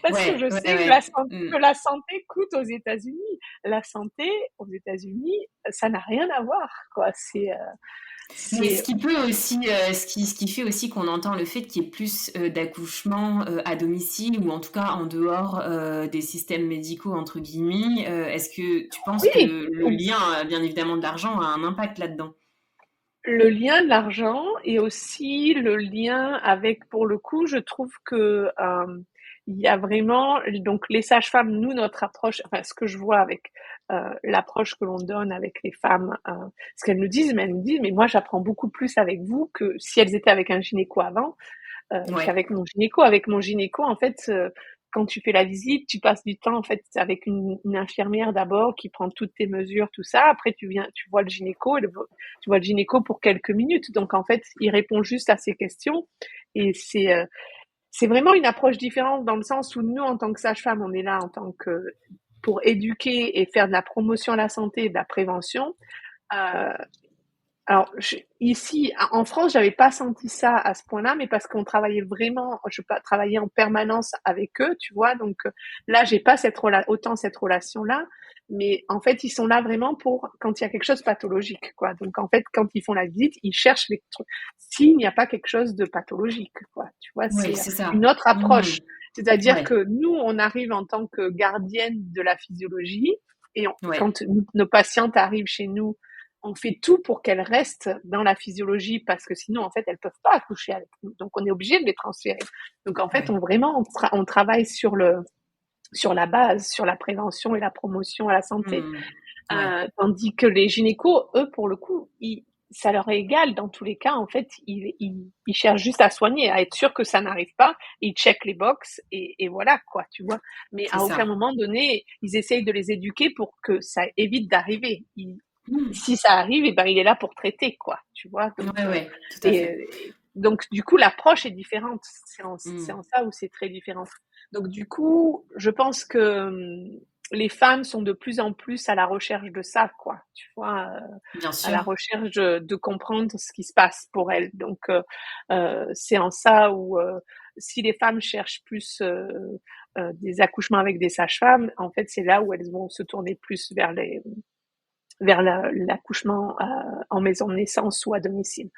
[SPEAKER 2] Parce que
[SPEAKER 3] Ouais,
[SPEAKER 2] je
[SPEAKER 3] ouais,
[SPEAKER 2] sais
[SPEAKER 3] ouais.
[SPEAKER 2] que la santé coûte aux États-Unis. La santé aux États-Unis, ça n'a rien à voir, quoi.
[SPEAKER 3] Mais ce
[SPEAKER 2] C'est,
[SPEAKER 3] qui peut aussi, ce qui fait aussi qu'on entend le fait qu'il y ait plus d'accouchements à domicile ou en tout cas en dehors des systèmes médicaux entre guillemets. Est-ce que tu penses que
[SPEAKER 2] oui,
[SPEAKER 3] le lien, bien évidemment, de l'argent a un impact là-dedans?
[SPEAKER 2] le lien de l'argent et aussi le lien avec, pour le coup, je trouve que il y a vraiment, donc les sages-femmes, nous, notre approche, enfin ce que je vois avec l'approche que l'on donne avec les femmes, ce qu'elles nous disent, mais elles nous disent, mais moi j'apprends beaucoup plus avec vous que si elles étaient avec un gynéco avant.
[SPEAKER 3] Ouais.
[SPEAKER 2] Qu'avec mon gynéco. Avec mon gynéco, en fait, quand tu fais la visite, tu passes du temps en fait avec une infirmière d'abord qui prend toutes tes mesures, tout ça. Après, tu vois le gynéco, tu vois le gynéco pour quelques minutes. Donc en fait, il répond juste à ces questions et c'est vraiment une approche différente dans le sens où nous, en tant que sage-femme, on est là en tant que pour éduquer et faire de la promotion à la santé et de la prévention. Euh, alors, ici, en France, j'avais pas senti ça à ce point-là, mais parce qu'on travaillait vraiment, je travaillais en permanence avec eux, tu vois. Donc là, j'ai pas autant cette relation-là, mais en fait, ils sont là vraiment pour quand il y a quelque chose de pathologique, quoi. Donc en fait, quand ils font la visite, ils cherchent les trucs s'il n'y a pas quelque chose de pathologique, quoi. Tu vois,
[SPEAKER 3] Oui,
[SPEAKER 2] c'est
[SPEAKER 3] c'est
[SPEAKER 2] une
[SPEAKER 3] ça.
[SPEAKER 2] autre
[SPEAKER 3] Mmh.
[SPEAKER 2] approche. C'est-à-dire
[SPEAKER 3] Ouais.
[SPEAKER 2] que nous, on arrive en tant que gardienne de la physiologie, et
[SPEAKER 3] Ouais.
[SPEAKER 2] quand nos patientes arrivent chez nous, on fait tout pour qu'elles restent dans la physiologie parce que sinon, en fait, elles peuvent pas accoucher avec nous. Donc, on est obligé de les transférer. Donc, en fait,
[SPEAKER 3] Ouais.
[SPEAKER 2] on travaille sur la base, sur la prévention et la promotion à la santé.
[SPEAKER 3] Mmh. Ouais.
[SPEAKER 2] Tandis que les gynécos, eux, pour le coup, ça leur est égal dans tous les cas. En fait, ils cherchent juste à soigner, à être sûr que ça n'arrive pas. Ils checkent les box et voilà quoi, tu vois. Mais
[SPEAKER 3] C'est
[SPEAKER 2] à aucun
[SPEAKER 3] ça.
[SPEAKER 2] moment donné, ils essayent de les éduquer pour que ça évite d'arriver.
[SPEAKER 3] Mmh.
[SPEAKER 2] Si ça arrive, et ben il est là pour traiter quoi, tu vois.
[SPEAKER 3] Ouais, ouais, tout à fait.
[SPEAKER 2] Donc du coup, l'approche est différente. C'est
[SPEAKER 3] Mmh.
[SPEAKER 2] en ça où c'est très différent. Donc du coup, je pense que les femmes sont de plus en plus à la recherche de ça, quoi. Tu vois,
[SPEAKER 3] Bien
[SPEAKER 2] à la
[SPEAKER 3] sûr.
[SPEAKER 2] recherche de comprendre ce qui se passe pour elles. Donc c'est en ça où si les femmes cherchent plus des accouchements avec des sages-femmes, en fait, c'est là où elles vont se tourner plus vers l'accouchement en maison de naissance ou à domicile.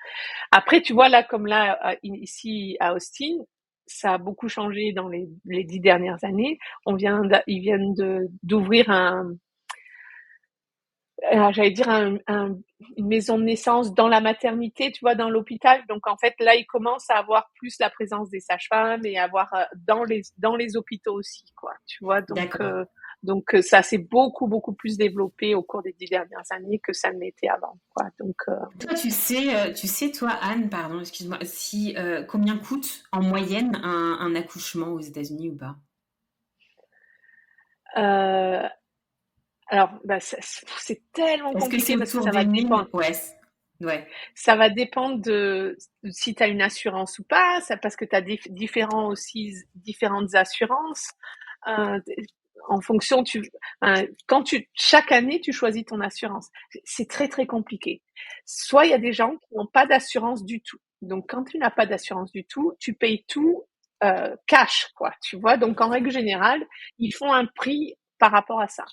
[SPEAKER 2] Après, tu vois, là, comme là, ici à Austin, ça a beaucoup changé dans les 10 dernières années. Ils viennent d'ouvrir j'allais dire une maison de naissance dans la maternité, tu vois, dans l'hôpital. Donc en fait, là, ils commencent à avoir plus la présence des sages-femmes et à avoir dans les hôpitaux aussi, quoi. Tu vois,
[SPEAKER 3] D'accord.
[SPEAKER 2] ça s'est beaucoup plus développé au cours des 10 dernières années que ça ne l'était avant, quoi. Donc
[SPEAKER 3] Toi, toi, Anne, pardon, excuse-moi, si combien coûte en moyenne un accouchement aux États-Unis ou pas?
[SPEAKER 2] euh, alors, bah, c'est tellement
[SPEAKER 3] Est-ce que c'est
[SPEAKER 2] compliqué parce que
[SPEAKER 3] autour des 1000? Ouais, ouais,
[SPEAKER 2] ça va dépendre de si tu as une assurance ou pas, ça, parce que tu as différentes assurances. Euh, En fonction, chaque année, tu choisis ton assurance. C'est très compliqué. Soit il y a des gens qui n'ont pas d'assurance du tout. Donc, quand tu n'as pas d'assurance du tout, tu payes tout cash, quoi. Tu vois. Donc, en règle générale, ils font un prix par rapport à ça.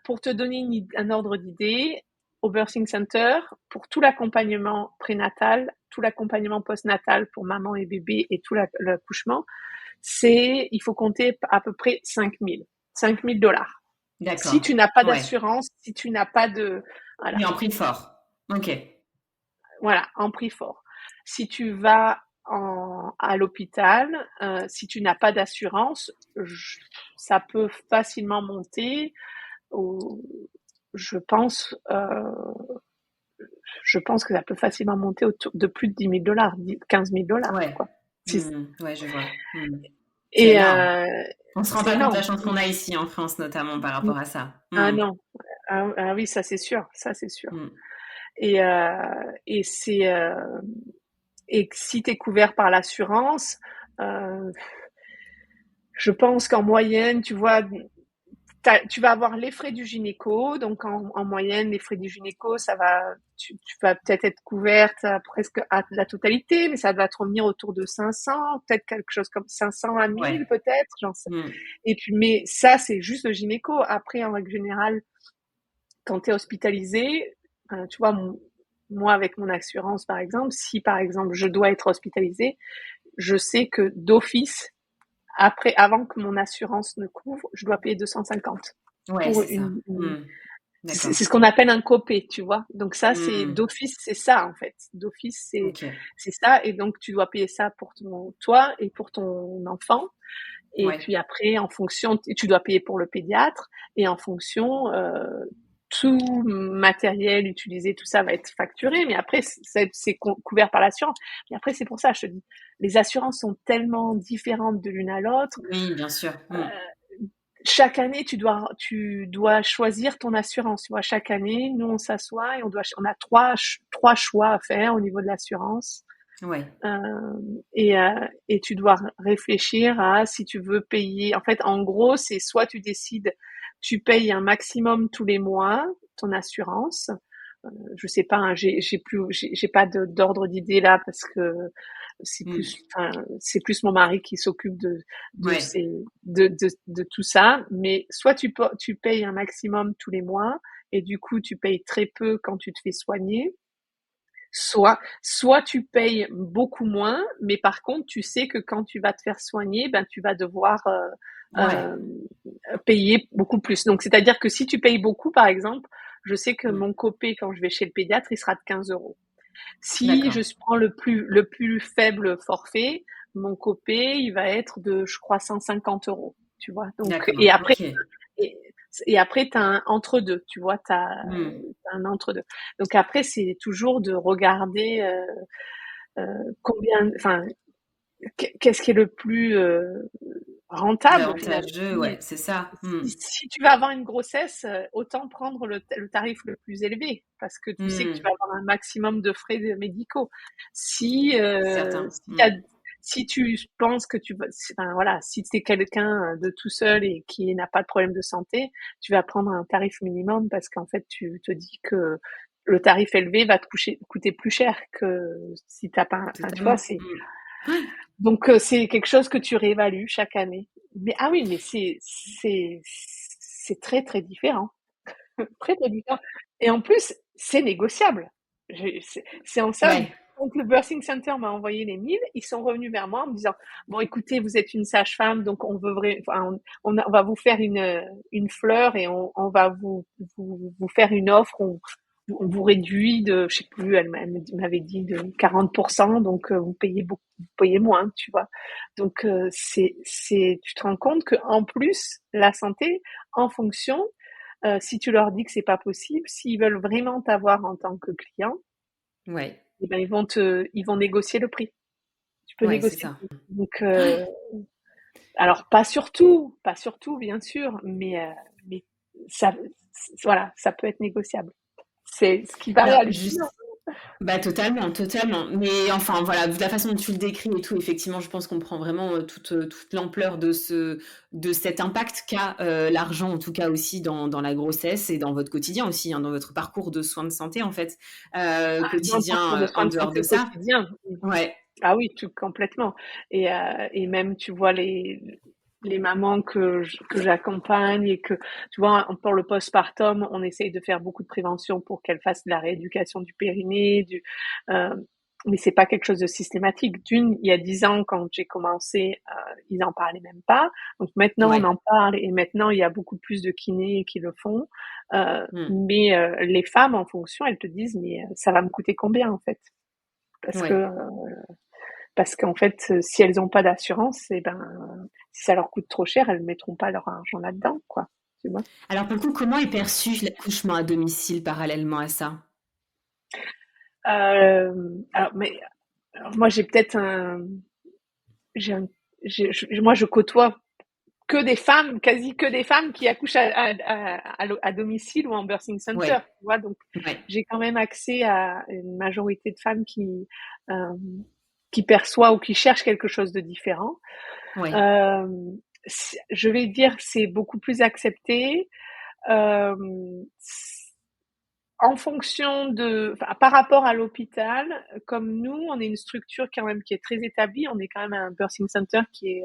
[SPEAKER 2] Pour te donner un ordre d'idée, au Birthing Center, pour tout l'accompagnement prénatal, tout l'accompagnement postnatal pour maman et bébé et tout l'accouchement, il faut compter à peu près 5 000 dollars. Si
[SPEAKER 3] d'accord,
[SPEAKER 2] tu n'as pas
[SPEAKER 3] ouais.
[SPEAKER 2] d'assurance, si tu n'as pas de, voilà,
[SPEAKER 3] Mais en prix fort. Ok,
[SPEAKER 2] voilà, en prix fort. Si tu vas à l'hôpital, si tu n'as pas d'assurance, ça peut facilement monter au, je pense, je pense que ça peut facilement monter autour de plus de 10 000 dollars, 15 000 dollars,
[SPEAKER 3] ouais.
[SPEAKER 2] quoi.
[SPEAKER 3] Ouais, je vois. C'est
[SPEAKER 2] Et
[SPEAKER 3] énorme. On se rend
[SPEAKER 2] c'est
[SPEAKER 3] pas compte de la
[SPEAKER 2] énorme.
[SPEAKER 3] chance qu'on a ici en France, notamment par rapport à ça.
[SPEAKER 2] Ah non, ah oui, ça c'est sûr, ça c'est sûr.
[SPEAKER 3] Mm.
[SPEAKER 2] Et, euh, et c'est et si tu es couvert par l'assurance, euh, je pense qu'en moyenne, tu vois, tu vas avoir les frais du gynéco. Donc en moyenne, les frais du gynéco, tu vas peut-être être couverte presque à la totalité, mais ça va te revenir autour de 500, peut-être quelque chose comme 500 à
[SPEAKER 3] Ouais.
[SPEAKER 2] 1000 peut-être, j'en sais.
[SPEAKER 3] Mm.
[SPEAKER 2] Et puis, mais ça, c'est juste le gynéco. Après, en règle générale, quand tu es hospitalisé, tu vois, moi, avec mon assurance, par exemple, si par exemple je dois être hospitalisée, je sais que d'office, avant que mon assurance ne couvre, je dois payer 250
[SPEAKER 3] Ouais,
[SPEAKER 2] pour
[SPEAKER 3] c'est ça.
[SPEAKER 2] c'est
[SPEAKER 3] D'accord.
[SPEAKER 2] ce qu'on appelle un copay, tu vois. Donc ça, c'est
[SPEAKER 3] Mm.
[SPEAKER 2] d'office, c'est ça en fait. D'office,
[SPEAKER 3] Ok.
[SPEAKER 2] c'est ça, et donc tu dois payer ça pour toi et pour ton enfant. Et
[SPEAKER 3] Ouais.
[SPEAKER 2] puis après, en fonction, tu dois payer pour le pédiatre, et en fonction, tout matériel utilisé, tout ça va être facturé, mais après, c'est couvert par l'assurance. Mais après, c'est pour ça, je te dis, les assurances sont tellement différentes de l'une à l'autre.
[SPEAKER 3] Oui, bien sûr.
[SPEAKER 2] Chaque année, tu dois choisir ton assurance. Tu vois, chaque année, nous, on s'assoit et on a trois choix à faire au niveau de l'assurance.
[SPEAKER 3] Ouais.
[SPEAKER 2] Et tu dois réfléchir à si tu veux payer. En fait, en gros, c'est soit tu décides, tu payes un maximum tous les mois ton assurance. Je sais pas, hein, j'ai pas d'ordre d'idée là parce que c'est plus mon mari qui s'occupe de
[SPEAKER 3] Ouais.
[SPEAKER 2] ces, de tout ça. Mais soit tu payes un maximum tous les mois et du coup tu payes très peu quand tu te fais soigner. Soit tu payes beaucoup moins, mais par contre, tu sais que quand tu vas te faire soigner, ben, tu vas devoir
[SPEAKER 3] Ouais.
[SPEAKER 2] euh, payer beaucoup plus. Donc, c'est-à-dire que si tu payes beaucoup, par exemple, je sais que
[SPEAKER 3] Mm.
[SPEAKER 2] mon copay, quand je vais chez le pédiatre, il sera de 15 euros. Si je
[SPEAKER 3] D'accord.
[SPEAKER 2] prends le plus faible forfait, mon copay, il va être de, je crois, 150 euros. Tu vois. Donc,
[SPEAKER 3] D'accord. Ok.
[SPEAKER 2] et, et après, tu as un entre-deux, tu vois, tu as
[SPEAKER 3] Mm.
[SPEAKER 2] un entre-deux. Donc après, c'est toujours de regarder enfin, qu'est-ce qui est le plus rentable au final.
[SPEAKER 3] Avantageux, ouais, c'est ça.
[SPEAKER 2] Si tu vas avoir une grossesse, autant prendre le tarif le plus élevé parce que tu sais que tu vas
[SPEAKER 3] Mm.
[SPEAKER 2] avoir un maximum de frais médicaux. Si,
[SPEAKER 3] Certain.
[SPEAKER 2] si tu penses que enfin, voilà, si tu es quelqu'un de tout seul et qui n'a pas de problème de santé, tu vas prendre un tarif minimum parce qu'en fait, tu te dis que le tarif élevé va te coûter plus cher que si t'as pas, enfin, tu vois,
[SPEAKER 3] Totalement.
[SPEAKER 2] donc c'est quelque chose que tu réévalues chaque année. Mais ah oui, mais c'est très différent, très différent. Et en plus, c'est négociable. C'est en ça.
[SPEAKER 3] Ouais.
[SPEAKER 2] Donc, le Birthing Center m'a envoyé les 1000. Ils sont revenus vers moi en me disant, bon, écoutez, vous êtes une sage-femme, donc on va vous faire une fleur et on va vous faire une offre. On vous réduit de, je sais plus, elle m'avait dit de 40%, donc vous payez beaucoup, vous payez moins, tu vois. Donc tu te rends compte que en plus la santé, en fonction, si tu leur dis que c'est pas possible, s'ils veulent vraiment t'avoir en tant que client,
[SPEAKER 3] Ouais,
[SPEAKER 2] eh ben ils vont négocier le prix. Tu peux
[SPEAKER 3] ouais, c'est
[SPEAKER 2] négocier
[SPEAKER 3] ça.
[SPEAKER 2] le prix. Donc
[SPEAKER 3] Ouais.
[SPEAKER 2] alors pas surtout bien sûr, mais ça, voilà, ça peut être négociable. C'est ce qui paraît
[SPEAKER 3] Alors,
[SPEAKER 2] hallucinant.
[SPEAKER 3] juste, bah totalement, totalement. Mais enfin, voilà, vu la façon dont tu le décris et tout, effectivement, je pense qu'on prend vraiment toute l'ampleur de cet impact qu'a l'argent, en tout cas aussi dans la grossesse et dans votre quotidien aussi, hein, dans votre parcours de soins de santé, en fait,
[SPEAKER 2] Dans le parcours
[SPEAKER 3] quotidien
[SPEAKER 2] de
[SPEAKER 3] en
[SPEAKER 2] soins de
[SPEAKER 3] dehors
[SPEAKER 2] santé
[SPEAKER 3] de
[SPEAKER 2] au
[SPEAKER 3] ça.
[SPEAKER 2] quotidien.
[SPEAKER 3] Ouais,
[SPEAKER 2] Ah oui, tout complètement. Et même, tu vois, les mamans que j'accompagne et que, tu vois, pour le postpartum, on essaye de faire beaucoup de prévention pour qu'elles fassent de la rééducation du périnée, euh, mais c'est pas quelque chose de systématique. Il y a 10 ans, quand j'ai commencé, ils en parlaient même pas. Donc maintenant, on
[SPEAKER 3] ouais.
[SPEAKER 2] en parle et maintenant, il y a beaucoup plus de kinés qui le font.
[SPEAKER 3] Hmm.
[SPEAKER 2] Mais les femmes, en fonction, elles te disent, mais ça va me coûter combien, en fait? Parce que
[SPEAKER 3] Ouais.
[SPEAKER 2] parce qu'en fait, si elles n'ont pas d'assurance, et ben, si ça leur coûte trop cher, elles ne mettront pas leur argent là-dedans, quoi. Tu vois.
[SPEAKER 3] Alors, pour le coup, comment est perçu l'accouchement à domicile parallèlement à ça?
[SPEAKER 2] Mais alors moi, j'ai peut-être j'ai un, moi, je côtoie que des femmes, quasi que des femmes qui accouchent à domicile ou en birthing center,
[SPEAKER 3] Ouais,
[SPEAKER 2] tu vois. Donc,
[SPEAKER 3] ouais,
[SPEAKER 2] j'ai quand même accès à une majorité de femmes euh, qui perçoivent ou qui cherchent quelque chose de différent.
[SPEAKER 3] ouais,
[SPEAKER 2] Euh, je vais dire, c'est beaucoup plus accepté. Euh, En fonction par rapport à l'hôpital, comme nous, on est une structure quand même qui est très établie. On est quand même un birthing center qui est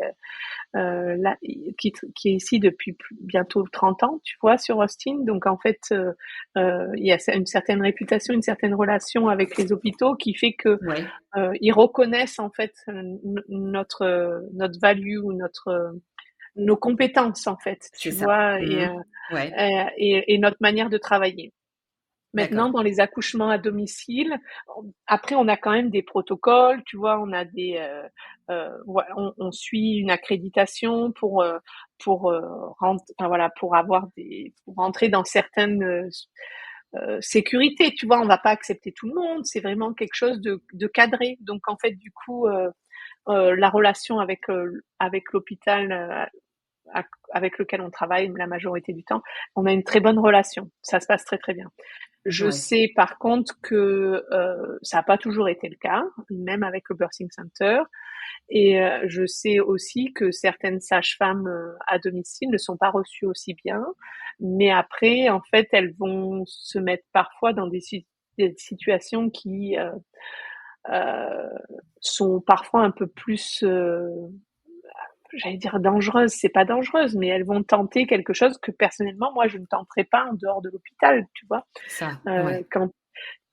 [SPEAKER 2] là, qui est ici depuis bientôt 30 ans, tu vois, sur Austin. Donc en fait, il y a une certaine réputation, une certaine relation avec les hôpitaux qui fait que
[SPEAKER 3] ouais,
[SPEAKER 2] ils reconnaissent en fait notre value ou nos compétences en fait,
[SPEAKER 3] c'est
[SPEAKER 2] tu
[SPEAKER 3] ça.
[SPEAKER 2] vois,
[SPEAKER 3] Mhm. Ouais,
[SPEAKER 2] et notre manière de travailler. Maintenant,
[SPEAKER 3] d'accord.
[SPEAKER 2] dans les accouchements à domicile, après, on a quand même des protocoles, tu vois, on a on suit une accréditation enfin voilà, pour rentrer dans certaines sécurités, tu vois, on va pas accepter tout le monde, c'est vraiment quelque chose de cadré. Donc, en fait, du coup, la relation avec l'hôpital avec lequel on travaille la majorité du temps, on a une très bonne relation. Ça se passe très très bien. Je
[SPEAKER 3] Ouais,
[SPEAKER 2] sais par contre que ça n'a pas toujours été le cas, même avec le Birthing Center. Et je sais aussi que certaines sages-femmes à domicile ne sont pas reçues aussi bien. Mais après, en fait, elles vont se mettre parfois dans des situations qui euh, sont parfois un peu plus j'allais dire dangereuses, c'est pas dangereuse, mais elles vont tenter quelque chose que personnellement, moi, je ne tenterais pas en dehors de l'hôpital, tu vois.
[SPEAKER 3] ça,
[SPEAKER 2] Euh,
[SPEAKER 3] ouais,
[SPEAKER 2] quand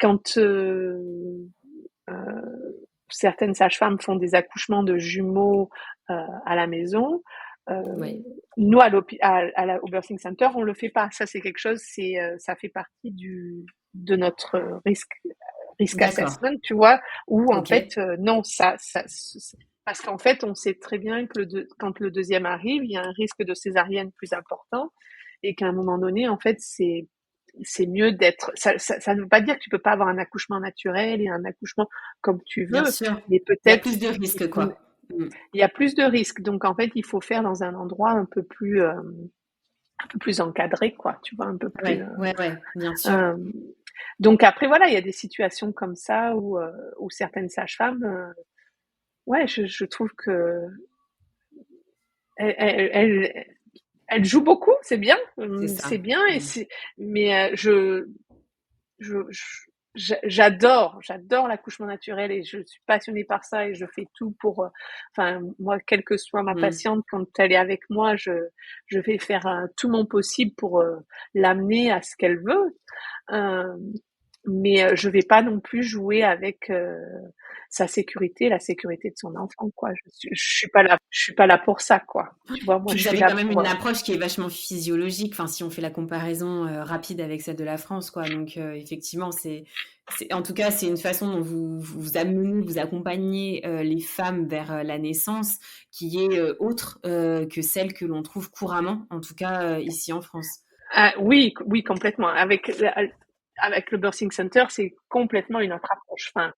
[SPEAKER 2] quand certaines sages-femmes font des accouchements de jumeaux à la maison, euh,
[SPEAKER 3] ouais.
[SPEAKER 2] nous, au Birthing Center, on le fait pas. Ça, c'est quelque chose, ça fait partie de notre risk
[SPEAKER 3] D'accord.
[SPEAKER 2] assessment, tu vois, où en
[SPEAKER 3] Ok.
[SPEAKER 2] fait, non, parce qu'en fait, on sait très bien que quand le deuxième arrive, il y a un risque de césarienne plus important et qu'à un moment donné, en fait, c'est mieux d'être. Ça ne veut pas dire que tu peux pas avoir un accouchement naturel et un accouchement comme tu
[SPEAKER 3] Bien
[SPEAKER 2] veux,
[SPEAKER 3] sûr.
[SPEAKER 2] mais
[SPEAKER 3] Il y a
[SPEAKER 2] peut-être
[SPEAKER 3] plus de risques, quoi. Mm.
[SPEAKER 2] il y a plus de risques. Donc en fait, il faut faire dans un endroit un peu plus encadré, quoi. Tu vois, un peu plus.
[SPEAKER 3] Ouais, ouais, ouais, bien sûr.
[SPEAKER 2] Euh, donc après, voilà, il y a des situations comme ça où certaines sages-femmes, ouais, je trouve que elles, elles, elles- elles jouent beaucoup,
[SPEAKER 3] C'est
[SPEAKER 2] c'est
[SPEAKER 3] ça.
[SPEAKER 2] bien,
[SPEAKER 3] Mm.
[SPEAKER 2] mais j'adore l'accouchement naturel et je suis passionnée par ça et je fais tout enfin, moi, quelle que soit ma
[SPEAKER 3] Mm.
[SPEAKER 2] patiente, quand elle est avec moi, je vais faire tout mon possible pour l'amener à ce qu'elle veut. Euh, je vais pas non plus jouer avec sa sécurité, la sécurité de son enfant, quoi. Je suis pas là pour ça, quoi. Tu vois, moi,
[SPEAKER 3] Puis
[SPEAKER 2] je
[SPEAKER 3] vous
[SPEAKER 2] suis
[SPEAKER 3] avez
[SPEAKER 2] là
[SPEAKER 3] quand même
[SPEAKER 2] pour.
[SPEAKER 3] une approche qui est vachement physiologique, enfin, si on fait la comparaison rapide avec celle de la France, quoi. Donc, effectivement, en tout cas, c'est une façon dont vous amenez, vous accompagnez les femmes vers la naissance qui est autre que celle que l'on trouve couramment, en tout cas ici en France.
[SPEAKER 2] Ah, oui, oui, complètement. Avec le Birthing Center, c'est complètement une autre approche. Enfin,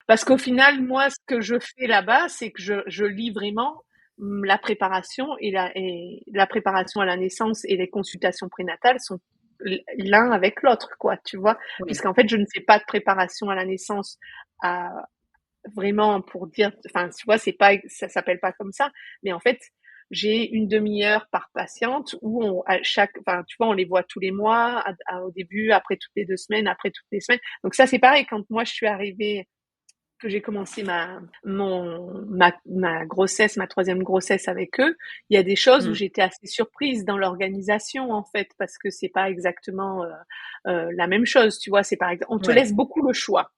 [SPEAKER 2] parce qu'au final, moi, ce que je fais là-bas, c'est que je lis vraiment la préparation et la préparation à la naissance et les consultations prénatales sont l'un avec l'autre, quoi, tu vois.
[SPEAKER 3] Oui.
[SPEAKER 2] Puisqu'en fait, je ne fais pas de préparation à la naissance à, vraiment pour dire, enfin, tu vois, ça s'appelle pas comme ça, mais en fait, j'ai une demi-heure par patiente où enfin, tu vois, on les voit tous les mois, au début, après toutes les 2 semaines, après toutes les semaines. Donc ça, c'est pareil. Quand moi, je suis arrivée, que j'ai commencé ma grossesse, ma troisième grossesse avec eux, il y a des choses où j'étais assez surprise dans l'organisation, en fait, parce que c'est pas exactement la même chose, tu vois. C'est par exemple, on te
[SPEAKER 3] Ouais,
[SPEAKER 2] laisse beaucoup le choix.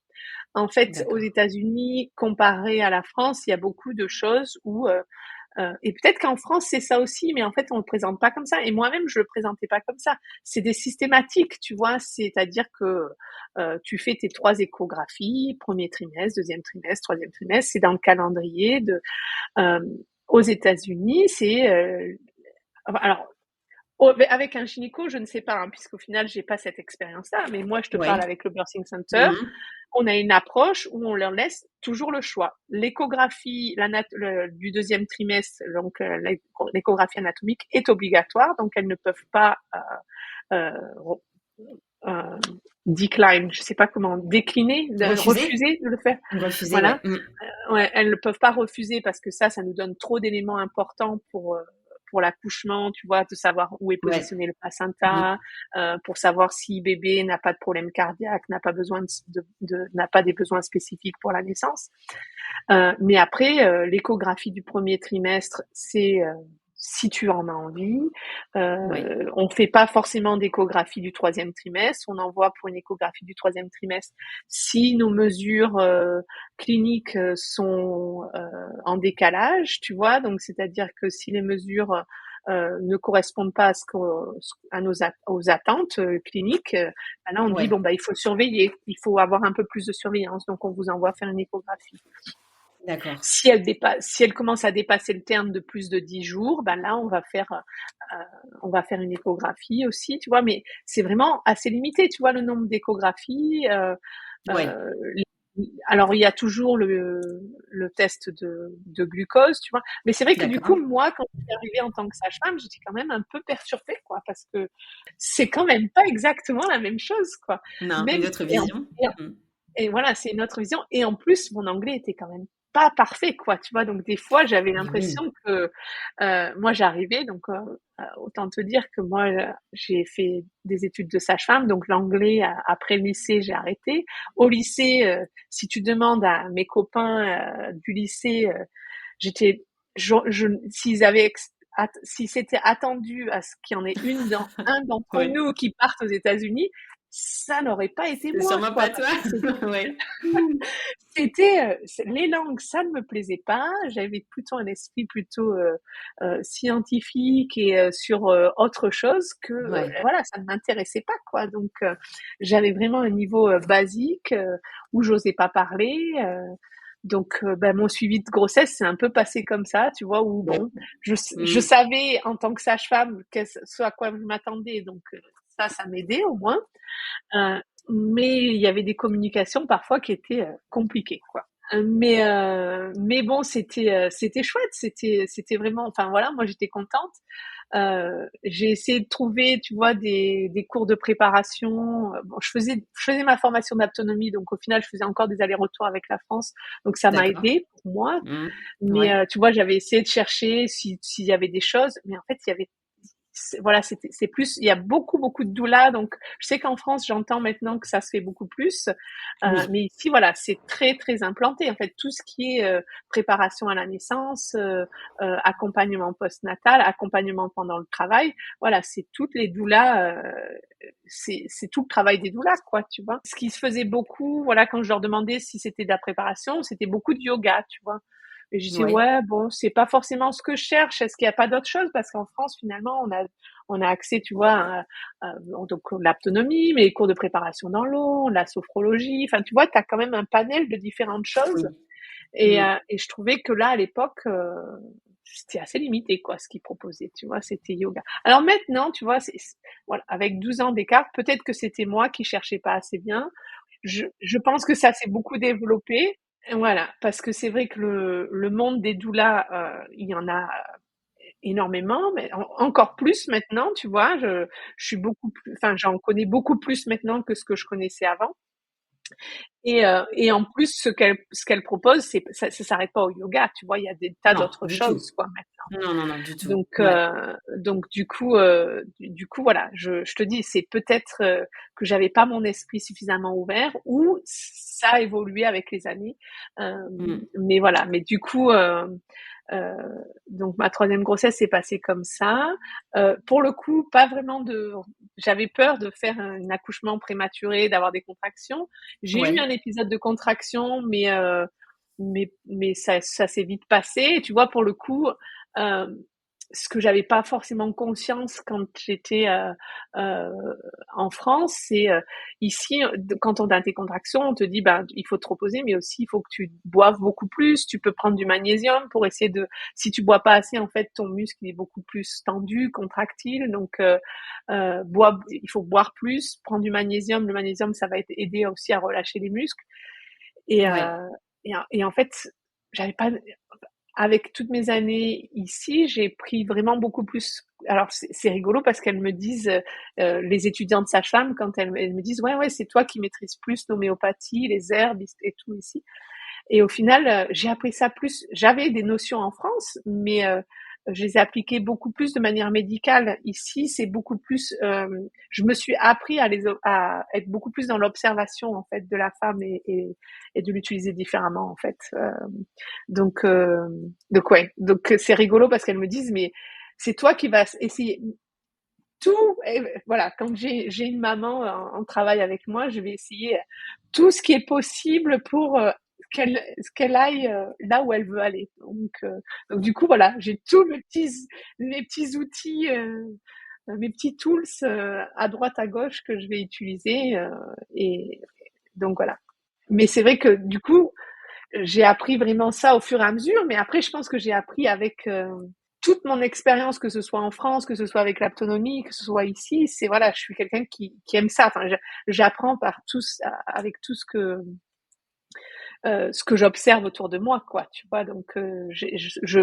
[SPEAKER 2] En fait, aux
[SPEAKER 3] d'accord.
[SPEAKER 2] États-Unis, comparé à la France, il y a beaucoup de choses où et peut-être qu'en France c'est ça aussi, mais en fait on le présente pas comme ça. Et moi-même je le présentais pas comme ça. C'est des systématiques, tu vois. C'est-à-dire que tu fais tes 3 échographies, premier trimestre, deuxième trimestre, troisième trimestre. C'est dans le calendrier de. Euh, Aux États-Unis, c'est alors avec un gynéco, je ne sais pas, hein, puisqu'au final, j'ai pas cette expérience-là. Mais moi, je te parle
[SPEAKER 3] Ouais.
[SPEAKER 2] avec le Birthing Center. On a une approche où on leur laisse toujours le choix. L'échographie du deuxième trimestre, donc l'échographie anatomique est obligatoire, donc elles ne peuvent pas euh, euh, decline, je sais pas comment, décliner,
[SPEAKER 3] Refuser?
[SPEAKER 2] refuser de le faire.
[SPEAKER 3] Refuser,
[SPEAKER 2] Voilà.
[SPEAKER 3] ouais.
[SPEAKER 2] Ouais, elles ne peuvent pas refuser parce que ça nous donne trop d'éléments importants pour l'accouchement, tu vois, de savoir où est
[SPEAKER 3] Ouais.
[SPEAKER 2] positionné le placenta, pour savoir si bébé n'a pas de problème cardiaque, n'a pas besoin n'a pas des besoins spécifiques pour la naissance. Mais après, l'échographie du premier trimestre, c'est si tu en as envie.
[SPEAKER 3] Ouais.
[SPEAKER 2] On fait pas forcément d'échographie du troisième trimestre. On envoie pour une échographie du troisième trimestre si nos mesures cliniques sont en décalage, tu vois. Donc, c'est-à-dire que si les mesures ne correspondent pas aux attentes cliniques, ben là on dit
[SPEAKER 3] Ouais.
[SPEAKER 2] bon bah il faut surveiller, il faut avoir un peu plus de surveillance, donc on vous envoie faire une échographie.
[SPEAKER 3] D'accord.
[SPEAKER 2] Si elle commence à dépasser le terme de plus de 10 jours, ben là, on va faire une échographie aussi, tu vois, mais c'est vraiment assez limité, tu vois, le nombre d'échographies.
[SPEAKER 3] Ouais.
[SPEAKER 2] Euh, alors, il y a toujours le test de glucose, tu vois, mais c'est vrai que du coup,
[SPEAKER 3] D'accord.
[SPEAKER 2] moi, quand je suis arrivée en tant que sage-femme, j'étais quand même un peu perturbée, quoi, parce que c'est quand même pas exactement la même chose, quoi.
[SPEAKER 3] Non,
[SPEAKER 2] Même
[SPEAKER 3] une autre vision.
[SPEAKER 2] et voilà, c'est une autre vision. Et en plus, mon anglais était quand même pas parfait, quoi. Tu vois, donc des fois, j'avais
[SPEAKER 3] Mais oui.
[SPEAKER 2] l'impression que moi, j'arrivais. Donc, autant te dire que moi, j'ai fait des études de sage-femme. Donc, l'anglais, après le lycée, j'ai arrêté. Au lycée, si tu demandes à mes copains du lycée, j'étais, s'ils avaient si c'était attendu à ce qu'il y en ait un d'entre
[SPEAKER 3] Ouais.
[SPEAKER 2] nous qui parte aux États-Unis, ça n'aurait pas été
[SPEAKER 3] C'est
[SPEAKER 2] moi,
[SPEAKER 3] sûrement
[SPEAKER 2] quoi,
[SPEAKER 3] pas
[SPEAKER 2] parce
[SPEAKER 3] toi.
[SPEAKER 2] que
[SPEAKER 3] Ouais.
[SPEAKER 2] les langues, ça ne me plaisait pas. J'avais plutôt un esprit plutôt scientifique et sur autre chose que
[SPEAKER 3] Ouais.
[SPEAKER 2] voilà, ça ne m'intéressait pas, quoi. Donc j'avais vraiment un niveau basique où j'osais pas parler. Donc, ben, mon suivi de grossesse, c'est un peu passé comme ça, tu vois, où
[SPEAKER 3] Ouais.
[SPEAKER 2] bon, je
[SPEAKER 3] Mmh.
[SPEAKER 2] savais en tant que sage-femme ce à quoi je m'attendais, donc ça m'aidait au moins. Euh, mais il y avait des communications parfois qui étaient compliquées, quoi. Mais bon, c'était chouette, c'était vraiment, enfin voilà, moi j'étais contente. J'ai essayé de trouver, tu vois, des cours de préparation. Bon, je faisais ma formation d'autonomie, donc au final, je faisais encore des allers-retours avec la France, donc ça m'a
[SPEAKER 3] D'accord.
[SPEAKER 2] aidé pour moi. Mais
[SPEAKER 3] Ouais.
[SPEAKER 2] tu vois, j'avais essayé de chercher s'il y avait des choses, mais en fait, il y avait voilà, c'est plus, il y a beaucoup de doulas. Donc, je sais qu'en France, j'entends maintenant que ça se fait beaucoup plus.
[SPEAKER 3] Oui.
[SPEAKER 2] Mais ici, voilà, c'est très implanté. En fait, tout ce qui est préparation à la naissance, accompagnement postnatal, accompagnement pendant le travail, voilà, c'est toutes les doulas, c'est tout le travail des doulas, quoi, tu vois. Ce qui se faisait beaucoup, voilà, quand je leur demandais si c'était de la préparation, c'était beaucoup de yoga, tu vois. Et je dis
[SPEAKER 3] Ouais.
[SPEAKER 2] ouais, bon, c'est pas forcément ce que je cherche. Est-ce qu'il y a pas d'autre chose? Parce qu'en France, finalement, on a accès, tu vois, donc l'autonomie, mais les cours de préparation dans l'eau, la sophrologie. Enfin, tu vois, tu as quand même un panel de différentes choses.
[SPEAKER 3] Oui. Mm.
[SPEAKER 2] Et je trouvais que là, à l'époque, c'était assez limité, quoi, ce qu'ils proposaient, tu vois, c'était yoga. Alors maintenant, tu vois, voilà, avec 12 ans d'écart, peut-être que c'était moi qui cherchais pas assez bien. Je pense que ça s'est beaucoup développé. Voilà, parce que c'est vrai que le monde des doulas, il y en a énormément, mais encore plus maintenant, tu vois. Je suis beaucoup plus, enfin, j'en connais beaucoup plus maintenant que ce que je connaissais avant. Et en plus, ce qu'elle propose, ça s'arrête pas au yoga, tu vois. Il y a des tas
[SPEAKER 3] Non,
[SPEAKER 2] d'autres
[SPEAKER 3] du tout.
[SPEAKER 2] choses, quoi, maintenant.
[SPEAKER 3] Non, du tout.
[SPEAKER 2] Donc,
[SPEAKER 3] Ouais.
[SPEAKER 2] du coup, voilà. Je te dis, c'est peut-être que j'avais pas mon esprit suffisamment ouvert, ou ça a évolué avec les années. Euh,
[SPEAKER 3] Mm.
[SPEAKER 2] mais voilà. Mais du coup, euh, donc ma troisième grossesse s'est passée comme ça. Pour le coup, pas vraiment de. J'avais peur de faire un accouchement prématuré, d'avoir des contractions. J'ai eu
[SPEAKER 3] Ouais.
[SPEAKER 2] un épisode de contraction, mais ça s'est vite passé. Et tu vois, pour le coup, euh, ce que j'avais pas forcément conscience quand j'étais euh, en France, c'est ici, quand on a tes contractions, on te dit, ben, il faut te reposer, mais aussi il faut que tu boives beaucoup plus. Tu peux prendre du magnésium pour essayer de. Si tu bois pas assez, en fait, ton muscle il est beaucoup plus tendu, contractile. Donc, il faut boire plus, prendre du magnésium. Le magnésium, ça va aider aussi à relâcher les muscles. Et,
[SPEAKER 3] Ouais.
[SPEAKER 2] en fait, j'avais pas, avec toutes mes années ici, j'ai pris vraiment beaucoup plus. Alors c'est rigolo parce qu'elles me disent, les étudiantes sages-femmes, quand elles me disent ouais, c'est toi qui maîtrises plus l'homéopathie, les herbes et tout ici. Et au final, j'ai appris ça plus. J'avais des notions en France, mais je les ai appliquées beaucoup plus de manière médicale. Ici, c'est beaucoup plus. Je me suis appris à être beaucoup plus dans l'observation en fait de la femme, et de l'utiliser différemment en fait. Donc, euh, donc ouais. Donc c'est rigolo parce qu'elles me disent mais c'est toi qui vas essayer tout. Et voilà, quand j'ai une maman en travail avec moi, je vais essayer tout ce qui est possible pour qu'elle aille là où elle veut aller. Donc du coup voilà, j'ai tous mes petits outils, mes petits tools à droite à gauche que je vais utiliser, et donc voilà. Mais c'est vrai que du coup, j'ai appris vraiment ça au fur et à mesure. Mais après, je pense que j'ai appris avec toute mon expérience, que ce soit en France, que ce soit avec l'autonomie, que ce soit ici. C'est voilà, je suis quelqu'un qui aime ça. Enfin, j'apprends par avec tout ce que j'observe autour de moi, quoi. Tu vois, donc je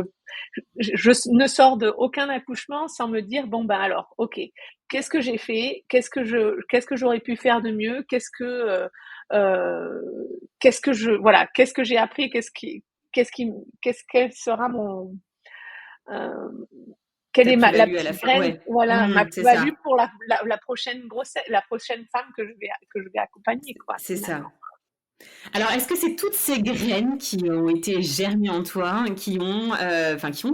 [SPEAKER 2] ne sors de aucun accouchement sans me dire bon ben alors, ok, qu'est-ce que j'ai fait, qu'est-ce que j'aurais pu faire de mieux, euh, voilà, qu'est-ce que j'ai appris, quelle sera mon euh, quelle
[SPEAKER 3] Ta
[SPEAKER 2] est la
[SPEAKER 3] plus-value à la
[SPEAKER 2] petite
[SPEAKER 3] fin.
[SPEAKER 2] graine,
[SPEAKER 3] Ouais.
[SPEAKER 2] voilà, ma
[SPEAKER 3] C'est
[SPEAKER 2] plus-value
[SPEAKER 3] ça.
[SPEAKER 2] pour la prochaine grossesse, la prochaine femme que je vais accompagner, quoi,
[SPEAKER 3] C'est ça.
[SPEAKER 2] finalement.
[SPEAKER 3] Alors, est-ce que c'est toutes ces graines qui ont été germées en toi, qui ont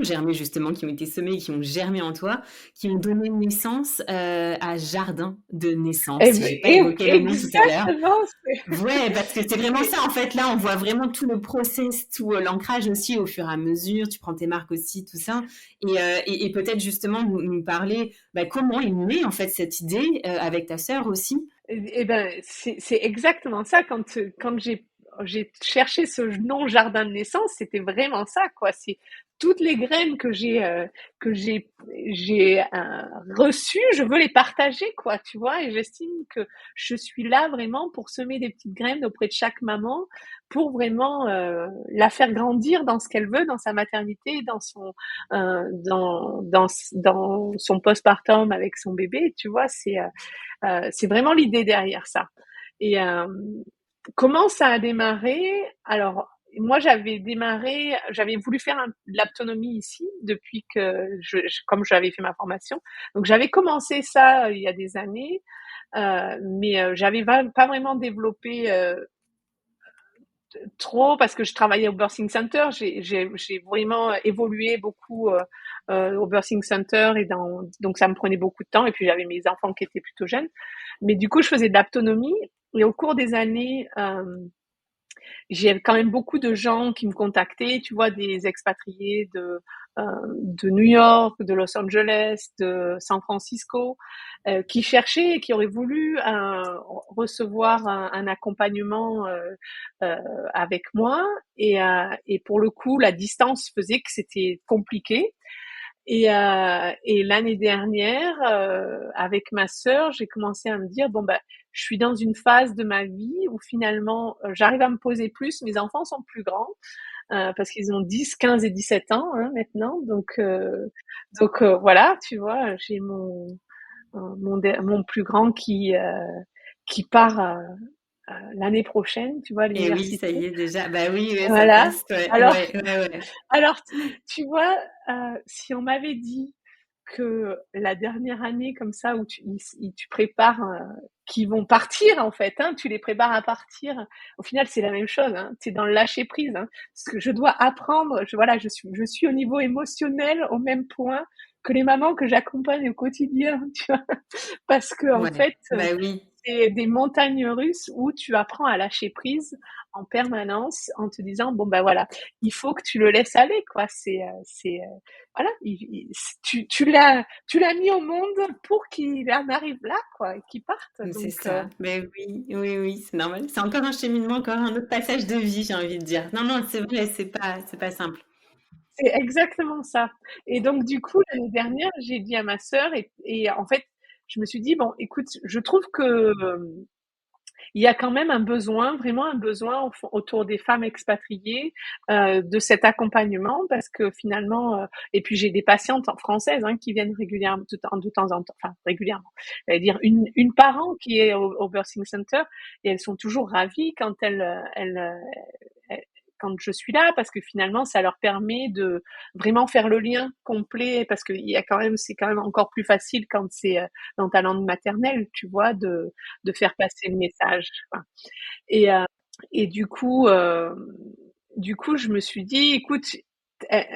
[SPEAKER 3] germé justement, qui ont été semées, qui ont germé en toi, qui ont donné naissance à Jardin de naissance, si j'ai pas évoqué le nom tout à l'heure?
[SPEAKER 2] Exactement,
[SPEAKER 3] Ouais, parce que c'est vraiment
[SPEAKER 2] c'est
[SPEAKER 3] ça en fait. Là, on voit vraiment tout le process, tout l'ancrage aussi au fur et à mesure. Tu prends tes marques aussi, tout ça. Et peut-être justement nous parler comment est née en fait cette idée avec ta sœur aussi.
[SPEAKER 2] Eh ben, c'est exactement ça. Quand j'ai cherché ce nom jardin de naissance, c'était vraiment ça, quoi. C'est toutes les graines que j'ai reçues, je veux les partager, quoi. Tu vois. Et j'estime que je suis là vraiment pour semer des petites graines auprès de chaque maman, pour vraiment la faire grandir dans ce qu'elle veut, dans sa maternité, dans son postpartum avec son bébé. Tu vois. C'est vraiment l'idée derrière ça. Et comment ça a démarré? Alors, moi, j'avais voulu faire de l'autonomie ici depuis que comme j'avais fait ma formation. Donc, j'avais commencé ça il y a des années, mais j'avais pas vraiment développé trop parce que je travaillais au birthing center. J'ai vraiment évolué beaucoup au birthing center donc ça me prenait beaucoup de temps. Et puis j'avais mes enfants qui étaient plutôt jeunes, mais du coup je faisais de l'autonomie. Et au cours des années, j'ai quand même beaucoup de gens qui me contactaient, tu vois, des expatriés de New York, de Los Angeles, de San Francisco, qui cherchaient et qui auraient voulu recevoir un accompagnement avec moi. Et pour le coup, la distance faisait que c'était compliqué. Et l'année dernière, avec ma sœur, j'ai commencé à me dire, bon, bah, je suis dans une phase de ma vie où finalement, j'arrive à me poser plus. Mes enfants sont plus grands, parce qu'ils ont 10, 15 et 17 ans hein, maintenant. Donc voilà, tu vois, j'ai mon plus grand qui part l'année prochaine, tu vois, à
[SPEAKER 3] Et oui, ça
[SPEAKER 2] l'université.
[SPEAKER 3] y est déjà. Bah oui, ouais, ça
[SPEAKER 2] Voilà.
[SPEAKER 3] passe. Ouais,
[SPEAKER 2] Alors,
[SPEAKER 3] ouais, ouais, ouais.
[SPEAKER 2] alors, tu vois, si on m'avait dit que la dernière année comme ça où tu prépares, qui vont partir en fait, hein, tu les prépares à partir. Au final, c'est la même chose. Hein, c'est dans le lâcher prise. Hein, parce que je dois apprendre. Voilà, je suis au niveau émotionnel au même point que les mamans que j'accompagne au quotidien. Tu vois, parce que en
[SPEAKER 3] Ouais,
[SPEAKER 2] fait,
[SPEAKER 3] bah oui.
[SPEAKER 2] c'est des montagnes russes où tu apprends à lâcher prise en permanence en te disant bon ben voilà, il faut que tu le laisses aller quoi. Voilà, tu l'as mis au monde pour qu'il en arrive là quoi, et qu'il parte.
[SPEAKER 3] C'est
[SPEAKER 2] Donc
[SPEAKER 3] ça. Ben oui, oui, oui, c'est normal. C'est encore un cheminement, encore un autre passage de vie, j'ai envie de dire. Non, non, c'est vrai, c'est pas simple.
[SPEAKER 2] c'est exactement ça. Et donc du coup l'année dernière, j'ai dit à ma sœur et en fait, je me suis dit bon écoute, je trouve que il y a quand même un besoin, vraiment un besoin autour des femmes expatriées de cet accompagnement parce que finalement, et puis j'ai des patientes françaises hein, qui viennent régulièrement, de temps en temps, enfin régulièrement, j'allais dire une par an qui est au birthing center et elles sont toujours ravies quand quand je suis là parce que finalement ça leur permet de vraiment faire le lien complet parce que c'est quand même encore plus facile quand c'est dans ta langue maternelle, tu vois, de faire passer le message. Enfin, et, euh, et du coup, je me suis dit, écoute,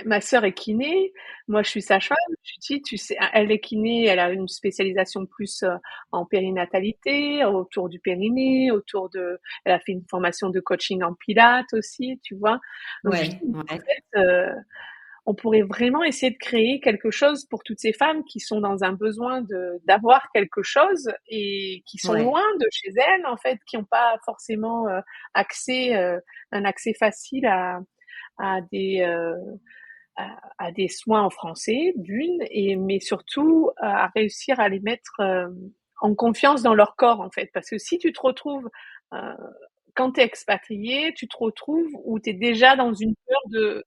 [SPEAKER 2] ma sœur est kiné, moi je suis sage-femme. Je me suis dit, tu sais, elle est kiné, elle a une spécialisation plus en périnatalité, autour du périnée, elle a fait une formation de coaching en pilates aussi, tu vois. Donc je
[SPEAKER 3] Ouais,
[SPEAKER 2] dis, en
[SPEAKER 3] ouais,
[SPEAKER 2] fait, on pourrait vraiment essayer de créer quelque chose pour toutes ces femmes qui sont dans un besoin d'avoir quelque chose et qui sont
[SPEAKER 3] ouais,
[SPEAKER 2] loin de chez elles, en fait, qui n'ont pas forcément accès, un accès facile à des, euh, à des soins en français, mais surtout à réussir à les mettre en confiance dans leur corps, en fait. Parce que si tu te retrouves, euh, quand tu es expatrié, tu te retrouves où tu es déjà dans une peur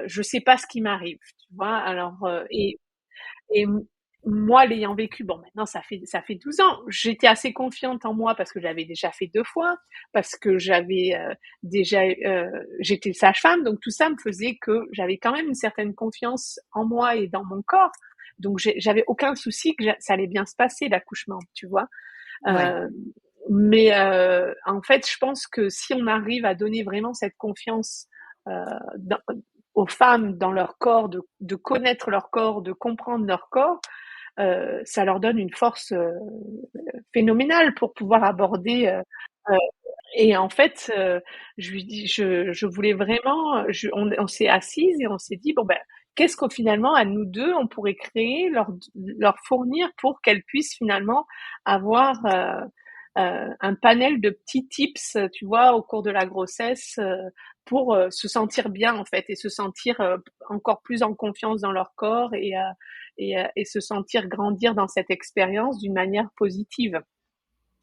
[SPEAKER 2] je sais pas ce qui m'arrive, tu vois. Alors et moi l'ayant vécu, bon maintenant ça fait 12 ans, j'étais assez confiante en moi parce que j'avais déjà fait 2 fois, parce que j'avais déjà j'étais sage-femme, donc tout ça me faisait que j'avais quand même une certaine confiance en moi et dans mon corps. Donc j'avais aucun souci que ça allait bien se passer l'accouchement, tu vois.
[SPEAKER 3] ouais,
[SPEAKER 2] Euh, mais en fait, je pense que si on arrive à donner vraiment cette confiance euh, dans- aux femmes dans leur corps, de connaître leur corps, de comprendre leur corps, ça leur donne une force phénoménale pour pouvoir aborder. Euh, et en fait, je lui dis, je voulais vraiment, on s'est assises et on s'est dit, bon ben, qu'est-ce qu'au finalement, à nous deux, on pourrait créer, leur fournir pour qu'elles puissent finalement avoir un panel de petits tips, tu vois, au cours de la grossesse, pour se sentir bien en fait et se sentir encore plus en confiance dans leur corps et se sentir grandir dans cette expérience d'une manière positive.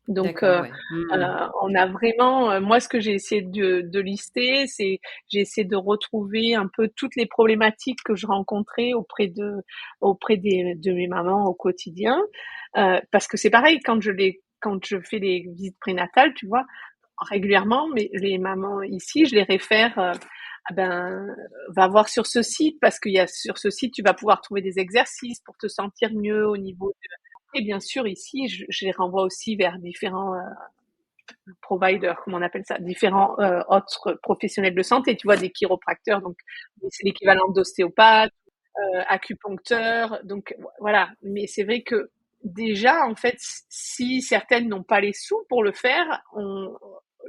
[SPEAKER 2] Donc,
[SPEAKER 3] d'accord, ouais. Hmm.
[SPEAKER 2] on a vraiment, moi, ce que j'ai essayé de lister, c'est j'ai essayé de retrouver un peu toutes les problématiques que je rencontrais auprès de mes mamans au quotidien, parce que c'est pareil quand je fais les visites prénatales, tu vois, régulièrement, mais les mamans ici, je les réfère, ah ben, va voir sur ce site parce qu'il y a sur ce site, tu vas pouvoir trouver des exercices pour te sentir mieux au niveau de. Et bien sûr, ici, je les renvoie aussi vers différents providers, comment on appelle ça, différents autres professionnels de santé, tu vois, des chiropracteurs, donc c'est l'équivalent d'ostéopathe, acupuncteur, donc voilà. Mais c'est vrai que déjà, en fait, si certaines n'ont pas les sous pour le faire,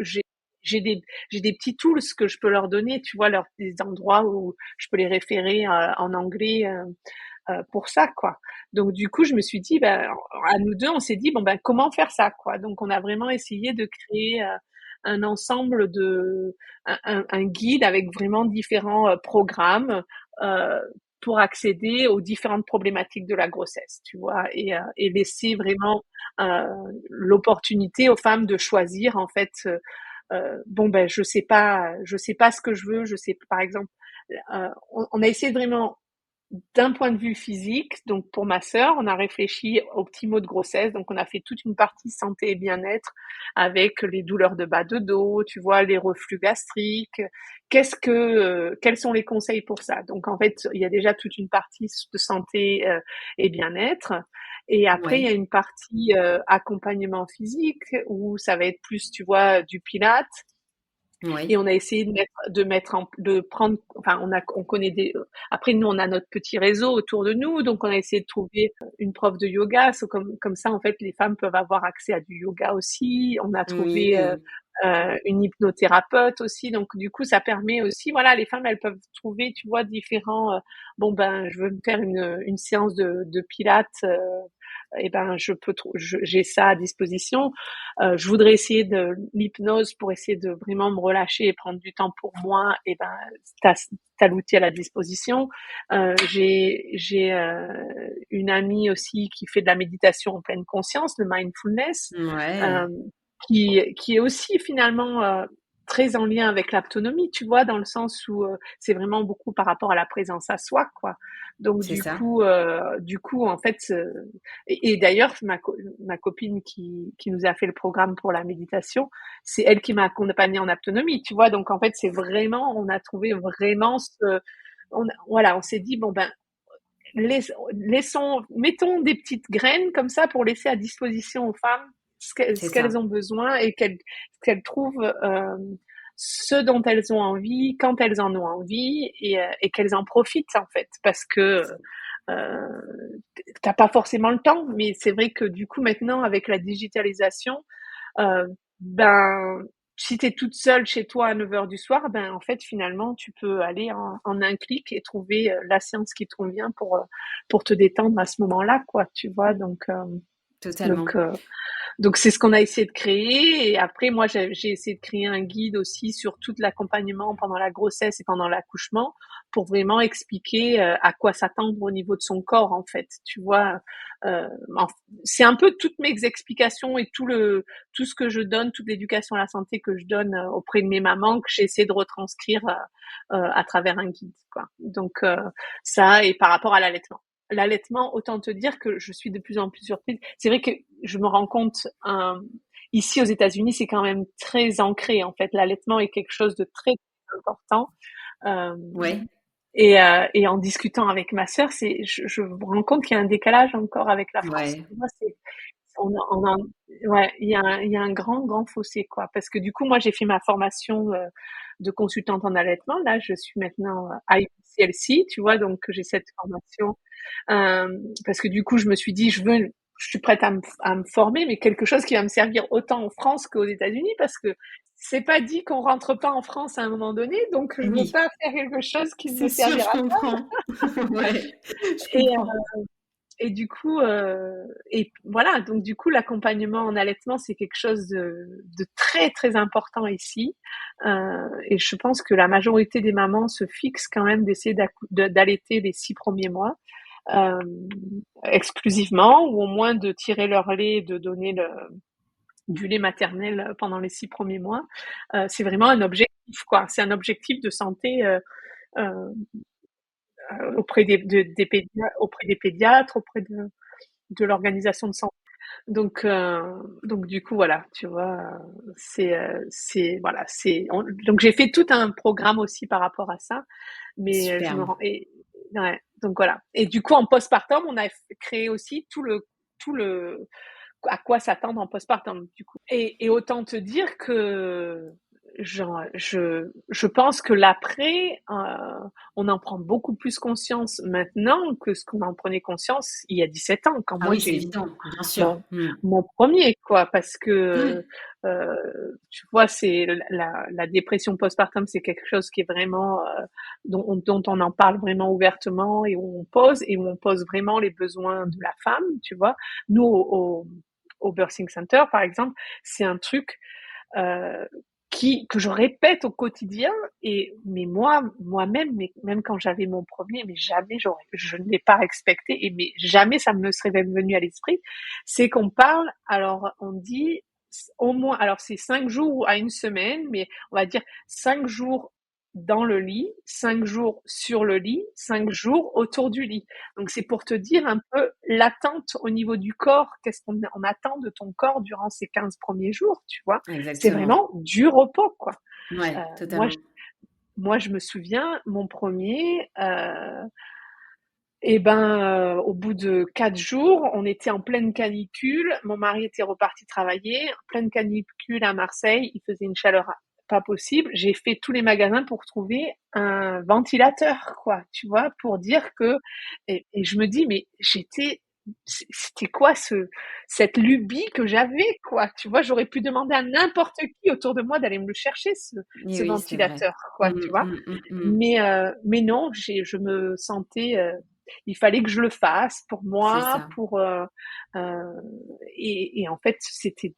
[SPEAKER 2] j'ai j'ai des j'ai des petits tools que je peux leur donner, tu vois, des endroits où je peux les référer en anglais pour ça, quoi. Donc du coup, je me suis dit, ben, à nous deux, on s'est dit, bon ben, comment faire ça, quoi. Donc on a vraiment essayé de créer un ensemble un guide avec vraiment différents programmes euh, pour accéder aux différentes problématiques de la grossesse, tu vois, et laisser vraiment euh, l'opportunité aux femmes de choisir, en fait. Bon ben, je sais pas ce que je veux, je sais, par exemple, on a essayé de vraiment d'un point de vue physique, donc pour ma sœur, on a réfléchi aux petits mots de grossesse. Donc on a fait toute une partie santé et bien-être avec les douleurs de bas de dos, tu vois, les reflux gastriques. Quels sont les conseils pour ça? Donc en fait, il y a déjà toute une partie de santé et bien-être. Et après, il y a
[SPEAKER 3] Ouais,
[SPEAKER 2] une partie accompagnement physique où ça va être plus, tu vois, du pilates, et
[SPEAKER 3] ouais.
[SPEAKER 2] on a essayé de prendre, enfin, on connaît après nous, on a notre petit réseau autour de nous, donc on a essayé de trouver une prof de yoga, comme ça, en fait, les femmes peuvent avoir accès à du yoga aussi. On a trouvé
[SPEAKER 3] Oui.
[SPEAKER 2] une hypnothérapeute aussi, donc du coup, ça permet aussi, voilà, les femmes, elles peuvent trouver, tu vois, différents, bon ben, je veux me faire une séance de pilates, et ben, j'ai ça à disposition. Je voudrais essayer de l'hypnose pour essayer de vraiment me relâcher et prendre du temps pour moi. Et ben, t'as l'outil à la disposition. J'ai une amie aussi qui fait de la méditation en pleine conscience, le mindfulness,
[SPEAKER 3] Ouais,
[SPEAKER 2] euh, qui est aussi finalement très en lien avec l'autonomie, tu vois, dans le sens où c'est vraiment beaucoup par rapport à la présence à soi, quoi. Donc
[SPEAKER 3] c'est ça.
[SPEAKER 2] du coup, en fait, et d'ailleurs, ma copine qui nous a fait le programme pour la méditation, c'est elle qui m'a accompagnée en autonomie, tu vois. Donc en fait, c'est vraiment, on a trouvé vraiment voilà, on s'est dit bon ben mettons des petites graines comme ça pour laisser à disposition aux femmes
[SPEAKER 3] C'est
[SPEAKER 2] ce qu'elles
[SPEAKER 3] ça.
[SPEAKER 2] ont besoin et qu'elles trouvent ce dont elles ont envie, quand elles en ont envie et qu'elles en profitent en fait. Parce que euh, t'as pas forcément le temps, mais c'est vrai que du coup maintenant avec la digitalisation, euh, ben si tu es toute seule chez toi à 9 heures du soir, ben en fait finalement tu peux aller en un clic et trouver la séance qui te convient pour te détendre à ce moment-là, quoi, tu vois. Donc,
[SPEAKER 3] Totalement.
[SPEAKER 2] euh, donc c'est ce qu'on a essayé de créer. Et après, moi, j'ai essayé de créer un guide aussi sur tout l'accompagnement pendant la grossesse et pendant l'accouchement pour vraiment expliquer à quoi s'attendre au niveau de son corps, en fait. Tu vois, euh, c'est un peu toutes mes explications et tout ce que je donne, toute l'éducation à la santé que je donne auprès de mes mamans que j'ai essayé de retranscrire à travers un guide, quoi. Donc ça, et par rapport à l'allaitement. L'allaitement, autant te dire que je suis de plus en plus surprise. C'est vrai que je me rends compte, ici aux États-Unis, c'est quand même très ancré. En fait, l'allaitement est quelque chose de très important. Euh,
[SPEAKER 3] Ouais,
[SPEAKER 2] et en discutant avec ma sœur, je me rends compte qu'il y a un décalage encore avec la France.
[SPEAKER 3] ouais.
[SPEAKER 2] Moi, ouais, il y a un grand fossé, quoi. Parce que du coup, moi, j'ai fait ma formation de consultante en allaitement. Là, je suis maintenant IPCLC, tu vois, donc j'ai cette formation parce que du coup, je me suis dit, je suis prête à me former, mais quelque chose qui va me servir autant en France qu'aux États-Unis, parce que c'est pas dit qu'on rentre pas en France à un moment donné, donc je veux
[SPEAKER 3] Oui,
[SPEAKER 2] pas faire quelque chose qui ne me
[SPEAKER 3] c'est sûr, je
[SPEAKER 2] servira pas.
[SPEAKER 3] comprends. Ouais, je
[SPEAKER 2] Et,
[SPEAKER 3] comprends.
[SPEAKER 2] et du coup, et voilà, donc du coup, l'accompagnement en allaitement, c'est quelque chose de très très important ici. Et je pense que la majorité des mamans se fixent quand même d'essayer d'allaiter les 6 premiers mois euh, exclusivement, ou au moins de tirer leur lait, de donner du lait maternel pendant les 6 premiers mois. C'est vraiment un objectif, quoi. C'est un objectif de santé euh, auprès des pédiatres, auprès de l'organisation de santé. Donc du coup voilà, tu vois, c'est voilà, donc j'ai fait tout un programme aussi par rapport à ça, mais je me
[SPEAKER 3] Superbe.
[SPEAKER 2] rends et ouais, donc voilà. Et du coup en postpartum, on a créé aussi tout le à quoi s'attendre en postpartum du coup. Et autant te dire que genre, je pense que l'après, on en prend beaucoup plus conscience maintenant que ce qu'on en prenait conscience il y a 17 ans, quand
[SPEAKER 3] Ah
[SPEAKER 2] moi
[SPEAKER 3] oui, c'est
[SPEAKER 2] j'ai eu
[SPEAKER 3] évident, bien sûr.
[SPEAKER 2] mon, mon premier, quoi, parce que,
[SPEAKER 3] Ouais.
[SPEAKER 2] tu vois, c'est la dépression postpartum, c'est quelque chose qui est vraiment, dont on en parle vraiment ouvertement et où on pose vraiment les besoins de la femme, tu vois. Nous, au Birthing Center, par exemple, c'est un truc euh, que je répète au quotidien. Mais moi-même, mais même quand j'avais mon premier, mais jamais je ne l'ai pas respecté, et mais jamais ça me serait même venu à l'esprit. C'est qu'on parle, alors on dit au moins, alors c'est 5 jours à une semaine, mais on va dire 5 jours dans le lit, 5 jours sur le lit, 5 jours autour du lit. Donc c'est pour te dire un peu l'attente au niveau du corps, qu'est-ce qu'on attend de ton corps durant ces 15 premiers jours, tu vois. C'est
[SPEAKER 3] Exactement.
[SPEAKER 2] vraiment du repos, quoi.
[SPEAKER 3] Ouais,
[SPEAKER 2] Moi,
[SPEAKER 3] totalement.
[SPEAKER 2] moi, je me souviens, mon premier, et ben, au bout de 4 jours, on était en pleine canicule. Mon mari était reparti travailler, en pleine canicule à Marseille. Il faisait une chaleur pas possible. J'ai fait tous les magasins pour trouver un ventilateur, quoi, tu vois, pour dire que. Et je me dis, mais c'était quoi cette lubie que j'avais, quoi, tu vois. J'aurais pu demander à n'importe qui autour de moi d'aller me le chercher,
[SPEAKER 3] Et
[SPEAKER 2] ce
[SPEAKER 3] oui, c'est vrai.
[SPEAKER 2] ventilateur, quoi,
[SPEAKER 3] Mmh,
[SPEAKER 2] tu vois.
[SPEAKER 3] mmh, mmh, mmh.
[SPEAKER 2] Mais non, je me sentais, il fallait que je le fasse pour
[SPEAKER 3] C'est
[SPEAKER 2] moi,
[SPEAKER 3] ça.
[SPEAKER 2] euh, et en fait, c'était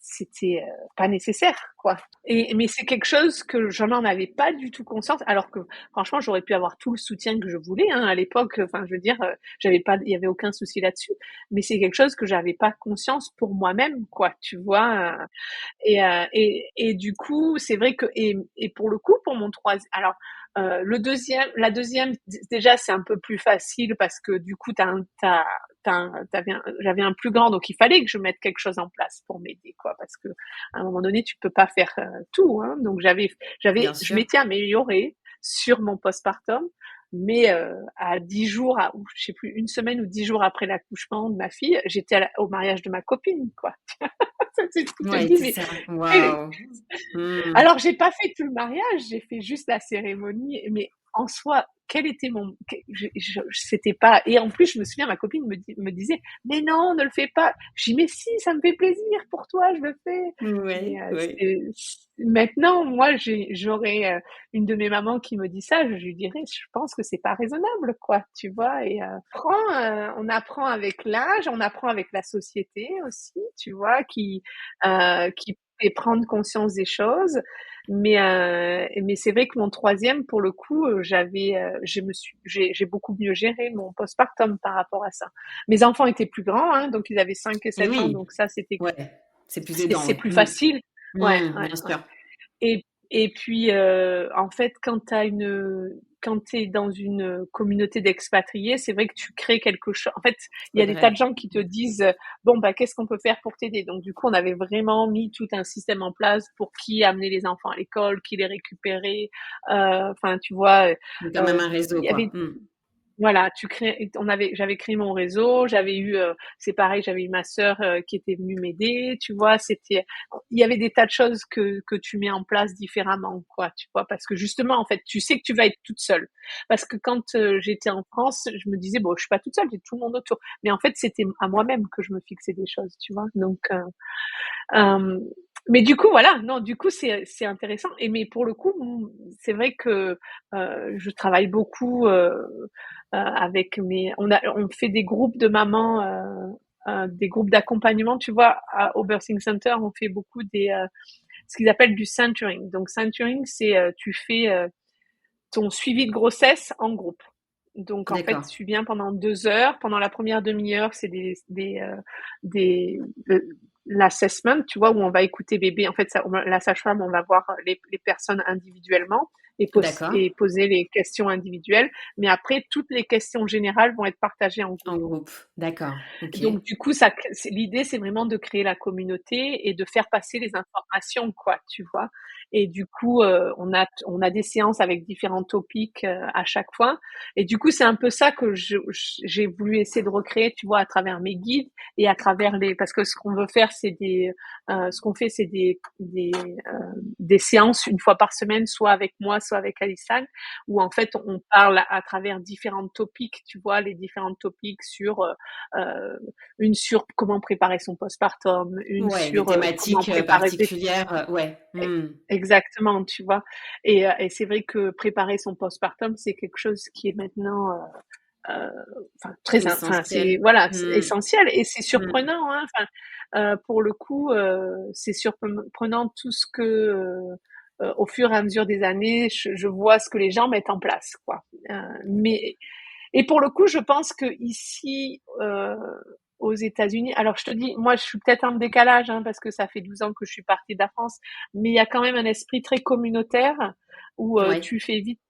[SPEAKER 2] pas nécessaire, quoi. Mais c'est quelque chose que je n'en avais pas du tout conscience, alors que franchement, j'aurais pu avoir tout le soutien que je voulais, hein, à l'époque. Enfin, je veux dire, j'avais pas, il y avait aucun souci là-dessus. Mais c'est quelque chose que j'avais pas conscience pour moi-même, quoi. Tu vois. Et du coup, c'est vrai que et pour le coup, pour mon troisième, alors la deuxième, déjà c'est un peu plus facile parce que du coup, j'avais un plus grand, donc il fallait que je mette quelque chose en place pour m'aider, quoi, parce que à un moment donné, tu peux pas faire tout, hein. Donc
[SPEAKER 3] Bien
[SPEAKER 2] je
[SPEAKER 3] sûr.
[SPEAKER 2] m'étais améliorée sur mon postpartum, mais à 10 jours, ou je sais plus, une semaine ou 10 jours après l'accouchement de ma fille, j'étais au mariage de ma copine, quoi. Tu te
[SPEAKER 3] Ouais,
[SPEAKER 2] dis,
[SPEAKER 3] c'est
[SPEAKER 2] mais
[SPEAKER 3] ça. Waouh! Mmh.
[SPEAKER 2] alors, j'ai pas fait tout le mariage, j'ai fait juste la cérémonie, mais en soi, quel était c'était pas, et en plus, je me souviens, ma copine me disait, mais non, ne le fais pas. Je dis, mais si, ça me fait plaisir pour toi, je le fais.
[SPEAKER 3] Ouais,
[SPEAKER 2] Mais
[SPEAKER 3] ouais.
[SPEAKER 2] maintenant, moi, j'aurais une de mes mamans qui me dit ça, je lui dirais, je pense que c'est pas raisonnable, quoi, tu vois. Et on apprend avec l'âge, on apprend avec la société aussi, tu vois, qui fait prendre conscience des choses. Mais c'est vrai que mon troisième, pour le coup, j'ai beaucoup mieux géré mon postpartum par rapport à ça. Mes enfants étaient plus grands, hein, donc ils avaient 5 et
[SPEAKER 3] Et
[SPEAKER 2] 7 ans,
[SPEAKER 3] oui,
[SPEAKER 2] donc ça,
[SPEAKER 3] ouais, c'est plus aidant,
[SPEAKER 2] c'est
[SPEAKER 3] ouais.
[SPEAKER 2] plus
[SPEAKER 3] Mmh.
[SPEAKER 2] facile. Ouais,
[SPEAKER 3] Mmh,
[SPEAKER 2] ouais,
[SPEAKER 3] bien
[SPEAKER 2] ouais.
[SPEAKER 3] sûr.
[SPEAKER 2] Et, et puis, en fait, quand tu es dans une communauté d'expatriés, c'est vrai que tu crées quelque chose. En fait, il y
[SPEAKER 3] C'est
[SPEAKER 2] a des tas de
[SPEAKER 3] vrai.
[SPEAKER 2] gens qui te disent, bon, bah, qu'est-ce qu'on peut faire pour t'aider? Donc, du coup, on avait vraiment mis tout un système en place pour qui amener les enfants à l'école, qui les récupérer. Enfin, tu vois,
[SPEAKER 3] C'est quand même un
[SPEAKER 2] il
[SPEAKER 3] réseau,
[SPEAKER 2] y avait
[SPEAKER 3] quoi. Mmh.
[SPEAKER 2] voilà, j'avais créé mon réseau, c'est pareil, j'avais eu ma sœur qui était venue m'aider, tu vois, il y avait des tas de choses que tu mets en place différemment, quoi, tu vois, parce que justement, en fait, tu sais que tu vas être toute seule. Parce que quand j'étais en France, je me disais, bon, je suis pas toute seule, j'ai tout le monde autour. Mais en fait, c'était à moi-même que je me fixais des choses, tu vois. Donc, euh, mais du coup, voilà, non, du coup, c'est intéressant. Mais pour le coup, c'est vrai que je travaille beaucoup avec on fait des groupes de mamans, des groupes d'accompagnement, tu vois, au Birthing Center, on fait beaucoup ce qu'ils appellent du centering. Donc, centering, c'est tu fais ton suivi de grossesse en groupe. Donc en fait,
[SPEAKER 3] D'accord.
[SPEAKER 2] tu viens pendant 2 heures. Pendant la première demi-heure, c'est des l'assessment, tu vois, où on va écouter bébé. En fait, la sage-femme, on va voir les personnes individuellement.
[SPEAKER 3] D'accord.
[SPEAKER 2] et poser les questions individuelles. Mais après, toutes les questions générales vont être partagées en groupe.
[SPEAKER 3] En groupe. D'accord. OK.
[SPEAKER 2] Donc du coup, l'idée, c'est vraiment de créer la communauté et de faire passer les informations, quoi, tu vois? Et du coup, on a des séances avec différents topics, à chaque fois et du coup, c'est un peu ça que j'ai voulu essayer de recréer, tu vois, à travers mes guides et à travers parce que ce qu'on veut faire, c'est ce qu'on fait, c'est des séances une fois par semaine, soit avec moi, soit avec Alissane, où en fait, on parle à travers différents topics, tu vois? Les différents topics sur, une sur comment préparer son postpartum, une
[SPEAKER 3] Ouais, des
[SPEAKER 2] sur comment
[SPEAKER 3] thématiques,
[SPEAKER 2] préparer
[SPEAKER 3] particulières, ouais.
[SPEAKER 2] e-
[SPEAKER 3] Mmh.
[SPEAKER 2] exactement, tu vois. Et c'est vrai que préparer son postpartum, c'est quelque chose qui est maintenant, euh, enfin enfin c'est
[SPEAKER 3] Essentiel.
[SPEAKER 2] voilà, c'est
[SPEAKER 3] Mmh.
[SPEAKER 2] essentiel et c'est
[SPEAKER 3] Mmh.
[SPEAKER 2] surprenant, hein. Enfin, pour le coup, c'est surprenant tout ce que au fur et à mesure des années, je vois ce que les gens mettent en place, quoi. Mais et pour le coup, je pense que ici, aux États-Unis, alors je te dis, moi, je suis peut-être en décalage, hein, parce que ça fait 12 ans que je suis partie de la France, mais il y a quand même un esprit très communautaire où
[SPEAKER 3] Ouais.
[SPEAKER 2] tu fais vite.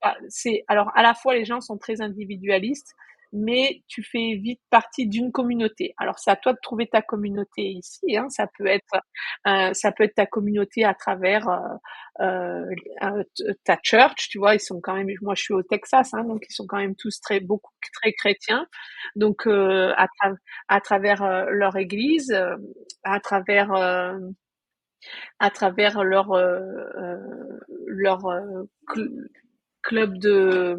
[SPEAKER 2] Alors à la fois les gens sont très individualistes, mais tu fais vite partie d'une communauté. Alors c'est à toi de trouver ta communauté ici, hein. Ça peut être ta communauté à travers ta church, tu vois. Ils sont quand même. Moi, je suis au Texas, hein, donc ils sont quand même tous beaucoup très chrétiens. Donc à travers leur église, à travers leur club euh,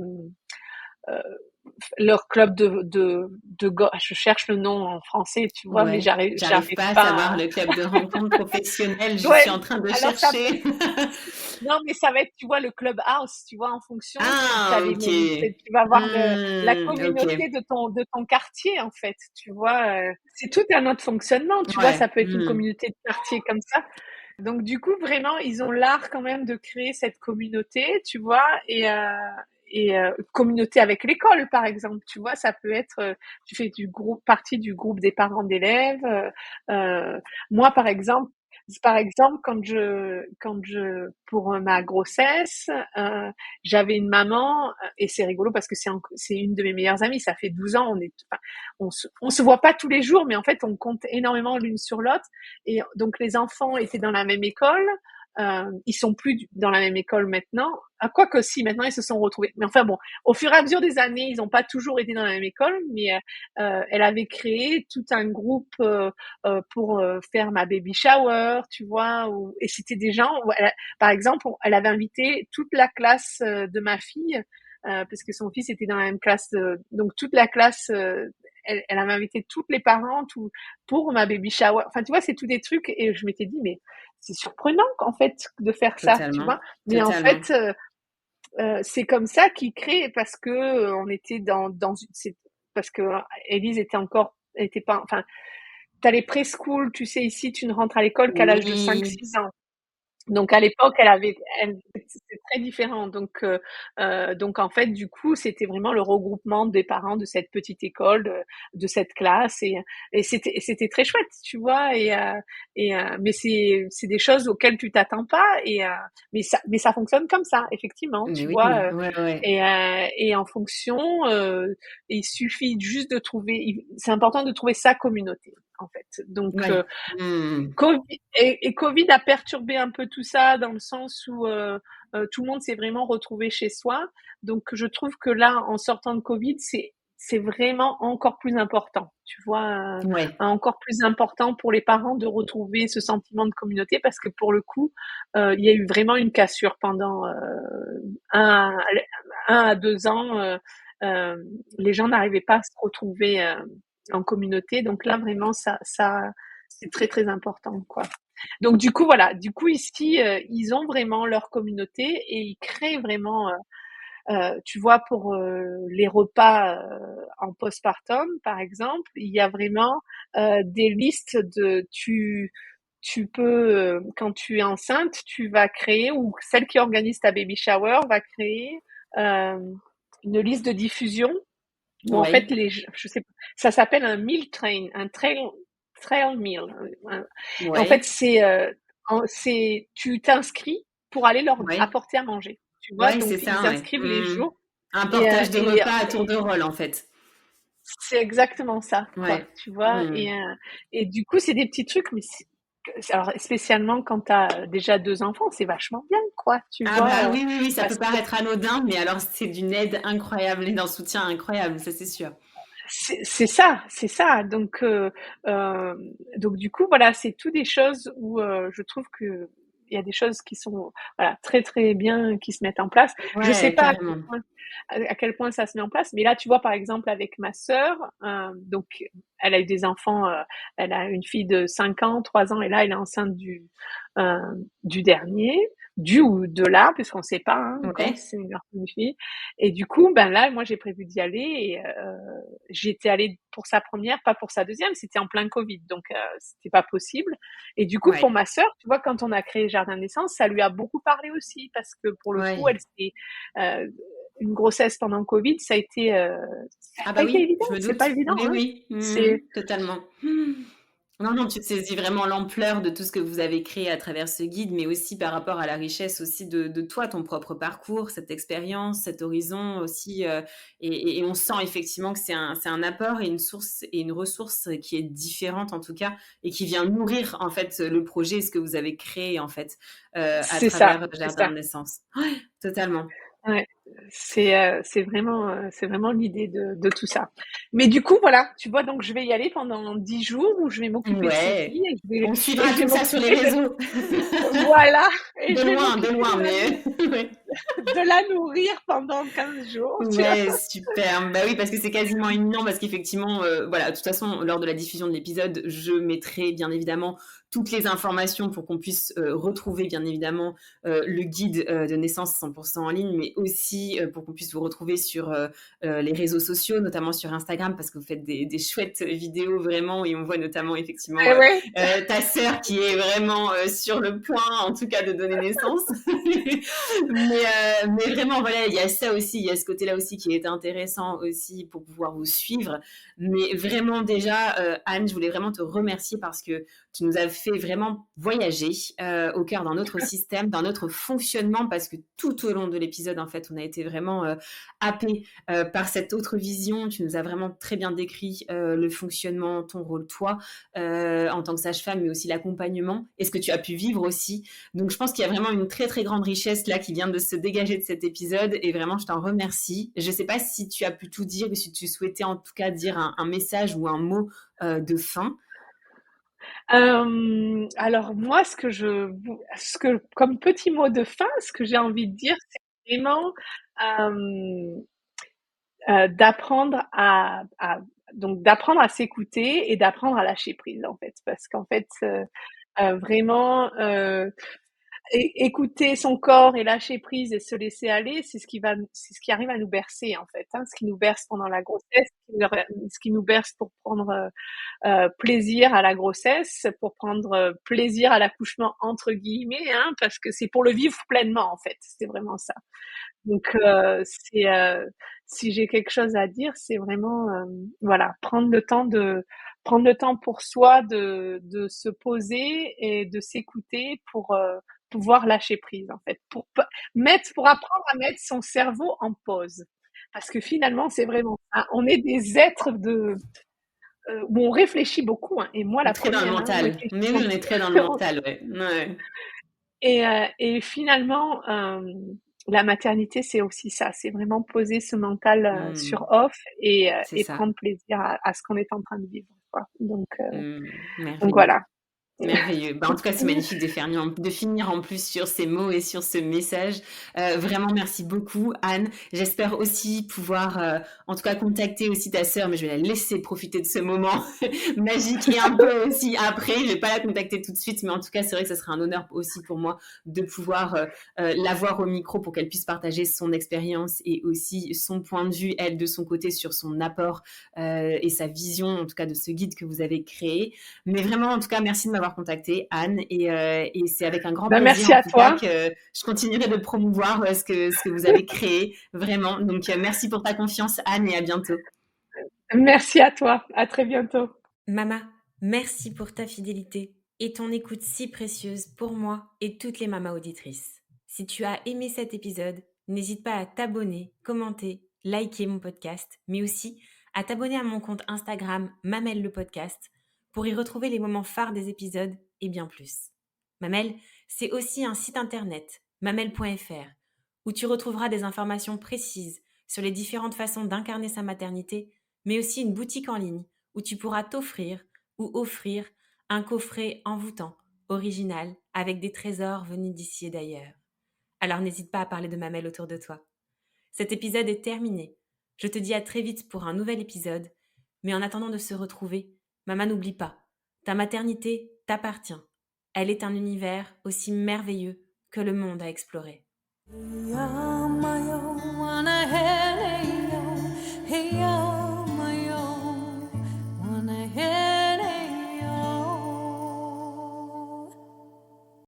[SPEAKER 2] leur club je cherche le nom en français, tu vois, mais
[SPEAKER 3] Ouais. J'arrive
[SPEAKER 2] j'arrive
[SPEAKER 3] pas à savoir
[SPEAKER 2] pas
[SPEAKER 3] le club de rencontre professionnelle,
[SPEAKER 2] à...
[SPEAKER 3] je
[SPEAKER 2] Ouais,
[SPEAKER 3] suis en train de
[SPEAKER 2] alors ça,
[SPEAKER 3] chercher.
[SPEAKER 2] non, mais ça va être, tu vois, le clubhouse, tu vois, en fonction,
[SPEAKER 3] Ah, OK.
[SPEAKER 2] tu vas avoir la
[SPEAKER 3] OK.
[SPEAKER 2] communauté de ton quartier, en fait, tu vois, c'est tout un autre fonctionnement, tu vois,
[SPEAKER 3] Ouais.
[SPEAKER 2] ça peut être une
[SPEAKER 3] Mmh.
[SPEAKER 2] communauté de quartier comme ça. Donc du coup, vraiment, ils ont l'art quand même de créer cette communauté, tu vois, communauté avec l'école, par exemple, tu vois, ça peut être, tu fais partie du groupe des parents d'élèves. Moi, par exemple, pour ma grossesse, j'avais une maman, et c'est rigolo parce que c'est une de mes meilleures amies. Ça fait 12 ans, enfin, on se voit pas tous les jours, mais en fait, on compte énormément l'une sur l'autre. Et donc les enfants étaient dans la même école. Ils sont plus dans la même école maintenant. Quoi que si, maintenant ils se sont retrouvés. Mais enfin bon, au fur et à mesure des années, ils n'ont pas toujours été dans la même école, mais elle avait créé tout un groupe pour faire ma baby shower, tu vois. Et c'était des gens, par exemple, elle avait invité toute la classe de ma fille, parce que son fils était dans la même classe, donc toute la classe. Elle avait invité tous les parents pour ma baby shower. Enfin, tu vois, c'est tous des trucs. Et je m'étais dit, mais c'est surprenant en fait de faire ça, tu
[SPEAKER 3] Totalement.
[SPEAKER 2] vois. Mais en
[SPEAKER 3] Totalement.
[SPEAKER 2] fait, c'est comme ça qu'ils créent parce que on était parce que Élise était pas, enfin, t'as les preschool, tu sais, ici, tu ne rentres à l'école qu'à l'âge de cinq
[SPEAKER 3] Oui.
[SPEAKER 2] six ans. Donc à l'époque, c'était très différent. Donc en fait, du coup, c'était vraiment le regroupement des parents de cette petite école, de cette classe, et c'était très chouette, tu vois. Mais c'est des choses auxquelles tu t'attends pas, mais ça fonctionne comme ça, effectivement,
[SPEAKER 3] Mais
[SPEAKER 2] tu
[SPEAKER 3] oui.
[SPEAKER 2] vois.
[SPEAKER 3] Ouais, ouais.
[SPEAKER 2] Et en fonction, il suffit juste de trouver. C'est important de trouver sa communauté, en fait. Donc
[SPEAKER 3] Ouais. Mmh.
[SPEAKER 2] Covid a perturbé un peu tout ça dans le sens où tout le monde s'est vraiment retrouvé chez soi. Donc je trouve que là, en sortant de Covid, c'est vraiment encore plus important. Tu vois,
[SPEAKER 3] Ouais.
[SPEAKER 2] encore plus important pour les parents de retrouver ce sentiment de communauté parce que pour le coup, il y a eu vraiment une cassure pendant un, un à 2 ans. Les gens n'arrivaient pas à se retrouver en communauté. Donc là, vraiment, ça c'est très très important, quoi. Donc du coup voilà, du coup ici ils ont vraiment leur communauté et ils créent vraiment, tu vois, pour les repas en postpartum par exemple, il y a vraiment des listes tu peux quand tu es enceinte, tu vas créer, ou celle qui organise ta baby shower va créer euh, une liste de diffusion où en fait
[SPEAKER 3] Ouais.
[SPEAKER 2] je sais pas, ça s'appelle un meal train, un trail meal. En fait,
[SPEAKER 3] Ouais.
[SPEAKER 2] tu t'inscris pour aller leur
[SPEAKER 3] Ouais.
[SPEAKER 2] apporter à manger. tu vois,
[SPEAKER 3] Ouais,
[SPEAKER 2] donc
[SPEAKER 3] c'est ça,
[SPEAKER 2] ils
[SPEAKER 3] ouais.
[SPEAKER 2] inscrivent les jours
[SPEAKER 3] Un
[SPEAKER 2] et,
[SPEAKER 3] portage de repas à tour de rôle, en fait.
[SPEAKER 2] c'est exactement ça, quoi,
[SPEAKER 3] Ouais.
[SPEAKER 2] tu vois, et du coup, c'est des petits trucs, mais alors spécialement quand tu as déjà 2 enfants, c'est vachement bien, quoi, tu
[SPEAKER 3] Ah bah
[SPEAKER 2] vois,
[SPEAKER 3] oui, oui, oui, ça peut
[SPEAKER 2] parce que
[SPEAKER 3] paraître anodin, mais alors c'est d'une aide incroyable et d'un soutien incroyable, ça c'est sûr.
[SPEAKER 2] c'est ça, c'est ça. Donc du coup, voilà, c'est tout des choses où je trouve que il y a des choses qui sont voilà très très bien qui se mettent en place. Je sais
[SPEAKER 3] Ouais,
[SPEAKER 2] pas
[SPEAKER 3] carrément.
[SPEAKER 2] à quel point ça se met en place, mais là, tu vois, par exemple, avec ma sœur, donc elle a eu des enfants, elle a une fille de 5 ans, 3 ans, et là, elle est enceinte euh, du dernier, du ou de là, puisqu'on sait pas hein, encore
[SPEAKER 3] Ouais,
[SPEAKER 2] si c'est une garçon ou une fille. Et du coup, ben là, moi, j'ai prévu d'y aller et j'étais allée pour sa première, pas pour sa deuxième, c'était en plein Covid, donc c'était pas possible. Et du coup, pour
[SPEAKER 3] ouais,
[SPEAKER 2] ma sœur, tu vois, quand on a créé Jardin de naissance, ça lui a beaucoup parlé aussi, parce que pour le coup,
[SPEAKER 3] ouais.
[SPEAKER 2] elle s'est euh, une grossesse pendant le Covid, ça n'a
[SPEAKER 3] Ah
[SPEAKER 2] pas
[SPEAKER 3] bah
[SPEAKER 2] été
[SPEAKER 3] oui,
[SPEAKER 2] évident.
[SPEAKER 3] je me
[SPEAKER 2] C'est
[SPEAKER 3] doute.
[SPEAKER 2] pas évident,
[SPEAKER 3] Oui,
[SPEAKER 2] hein.
[SPEAKER 3] oui,
[SPEAKER 2] C'est,
[SPEAKER 3] totalement. Non, non, tu saisis vraiment l'ampleur de tout ce que vous avez créé à travers ce guide, mais aussi par rapport à la richesse aussi de toi, ton propre parcours, cette expérience, cet horizon aussi. Et on sent effectivement que c'est un apport et une source et une ressource qui est différente en tout cas et qui vient nourrir en fait le projet et ce que vous avez créé en fait à
[SPEAKER 2] c'est ça,
[SPEAKER 3] travers
[SPEAKER 2] c'est
[SPEAKER 3] Jardin
[SPEAKER 2] ça.
[SPEAKER 3] de naissance. Ouais, totalement.
[SPEAKER 2] Ouais, c'est vraiment l'idée de tout ça. Mais du coup, voilà, tu vois, donc je vais y aller pendant 10 jours où je vais m'occuper de ces
[SPEAKER 3] Ouais,
[SPEAKER 2] filles
[SPEAKER 3] on
[SPEAKER 2] et
[SPEAKER 3] suivra
[SPEAKER 2] je vais
[SPEAKER 3] tout ça sur les
[SPEAKER 2] m'occuper
[SPEAKER 3] réseaux.
[SPEAKER 2] voilà, et je vais
[SPEAKER 3] De
[SPEAKER 2] m'occuper
[SPEAKER 3] loin, mais ouais.
[SPEAKER 2] de la nourrir pendant 15 jours, tu vois.
[SPEAKER 3] Ouais, super. Bah oui, parce que c'est quasiment imminent, parce qu'effectivement, voilà, de toute façon, lors de la diffusion de l'épisode, je mettrai bien évidemment toutes les informations pour qu'on puisse retrouver bien évidemment le guide de naissance 100% en ligne, mais aussi pour qu'on puisse vous retrouver sur les réseaux sociaux, notamment sur Instagram, parce que vous faites des chouettes vidéos vraiment, et on voit notamment effectivement
[SPEAKER 2] Et ouais,
[SPEAKER 3] ta sœur qui est vraiment sur le point, en tout cas, de donner naissance. Mais vraiment, voilà, il y a ça aussi, il y a ce côté-là aussi qui est intéressant aussi pour pouvoir vous suivre. Mais vraiment, déjà, Anne, je voulais vraiment te remercier parce que tu nous as fait vraiment voyager au cœur d'un autre système, d'un autre fonctionnement, parce que tout au long de l'épisode, en fait, on a été vraiment happés par cette autre vision. Tu nous as vraiment très bien décrit le fonctionnement, ton rôle, toi, en tant que sage-femme, mais aussi l'accompagnement et ce que tu as pu vivre aussi. Donc, je pense qu'il y a vraiment une très, très grande richesse là qui vient de se dégager de cet épisode et vraiment, je t'en remercie. Je ne sais pas si tu as pu tout dire ou si tu souhaitais en tout cas dire un message ou un mot de fin.
[SPEAKER 2] Alors moi, comme petit mot de fin, ce que j'ai envie de dire, c'est vraiment euh, d'apprendre donc d'apprendre à s'écouter et d'apprendre à lâcher prise en fait, parce qu'en fait, vraiment écouter son corps et lâcher prise et se laisser aller, c'est ce qui arrive à nous bercer en fait, hein, ce qui nous berce pendant la grossesse, ce qui nous berce pour prendre plaisir à la grossesse, pour prendre plaisir à l'accouchement entre guillemets, hein, parce que c'est pour le vivre pleinement en fait, c'est vraiment ça. Donc si j'ai quelque chose à dire, c'est vraiment voilà, prendre le temps pour soi de se poser et de s'écouter pour pouvoir lâcher prise en fait, pour apprendre à mettre son cerveau en pause. Parce que finalement, c'est vraiment ça. On est des êtres où on réfléchit beaucoup, hein, et moi la
[SPEAKER 3] Très dans le
[SPEAKER 2] première, hein, on
[SPEAKER 3] mental.
[SPEAKER 2] réfléchit
[SPEAKER 3] Mais oui, on est
[SPEAKER 2] beaucoup.
[SPEAKER 3] très dans le mental, ouais. Ouais.
[SPEAKER 2] Et finalement, la maternité, c'est aussi ça, c'est vraiment poser ce mental sur off
[SPEAKER 3] C'est
[SPEAKER 2] et
[SPEAKER 3] ça.
[SPEAKER 2] prendre plaisir à ce qu'on est en train de vivre, quoi. Donc
[SPEAKER 3] Merveilleux.
[SPEAKER 2] voilà.
[SPEAKER 3] Merveilleux. Bah, en tout cas, c'est magnifique de finir en plus sur ces mots et sur ce message. Vraiment, merci beaucoup, Anne. J'espère aussi pouvoir, en tout cas, contacter aussi ta sœur, mais je vais la laisser profiter de ce moment magique et un peu aussi après. Je vais pas la contacter tout de suite, mais en tout cas, c'est vrai que ce serait un honneur aussi pour moi de pouvoir l'avoir au micro pour qu'elle puisse partager son expérience et aussi son point de vue, elle, de son côté, sur son apport et sa vision, en tout cas, de ce guide que vous avez créé. Mais vraiment, en tout cas, merci de m'avoir contactée, Anne. Et c'est avec un grand
[SPEAKER 2] Ben,
[SPEAKER 3] plaisir,
[SPEAKER 2] merci
[SPEAKER 3] en
[SPEAKER 2] à
[SPEAKER 3] tout cas,
[SPEAKER 2] toi.
[SPEAKER 3] que je continuerai de promouvoir ce que vous avez créé, vraiment. Donc, merci pour ta confiance, Anne, et à bientôt.
[SPEAKER 2] Merci à toi. À très bientôt.
[SPEAKER 1] Mama, merci pour ta fidélité et ton écoute si précieuse pour moi et toutes les mamas auditrices. Si tu as aimé cet épisode, n'hésite pas à t'abonner, commenter, liker mon podcast, mais aussi à t'abonner à mon compte Instagram Mamelle le podcast pour y retrouver les moments phares des épisodes et bien plus. Mamelle, c'est aussi un site internet, mamelle.fr, où tu retrouveras des informations précises sur les différentes façons d'incarner sa maternité, mais aussi une boutique en ligne où tu pourras t'offrir ou offrir un coffret envoûtant, original, avec des trésors venus d'ici et d'ailleurs. Alors n'hésite pas à parler de Mamelle autour de toi. Cet épisode est terminé. Je te dis à très vite pour un nouvel épisode, mais en attendant de se retrouver, maman, n'oublie pas, ta maternité t'appartient. Elle est un univers aussi merveilleux que le monde à explorer.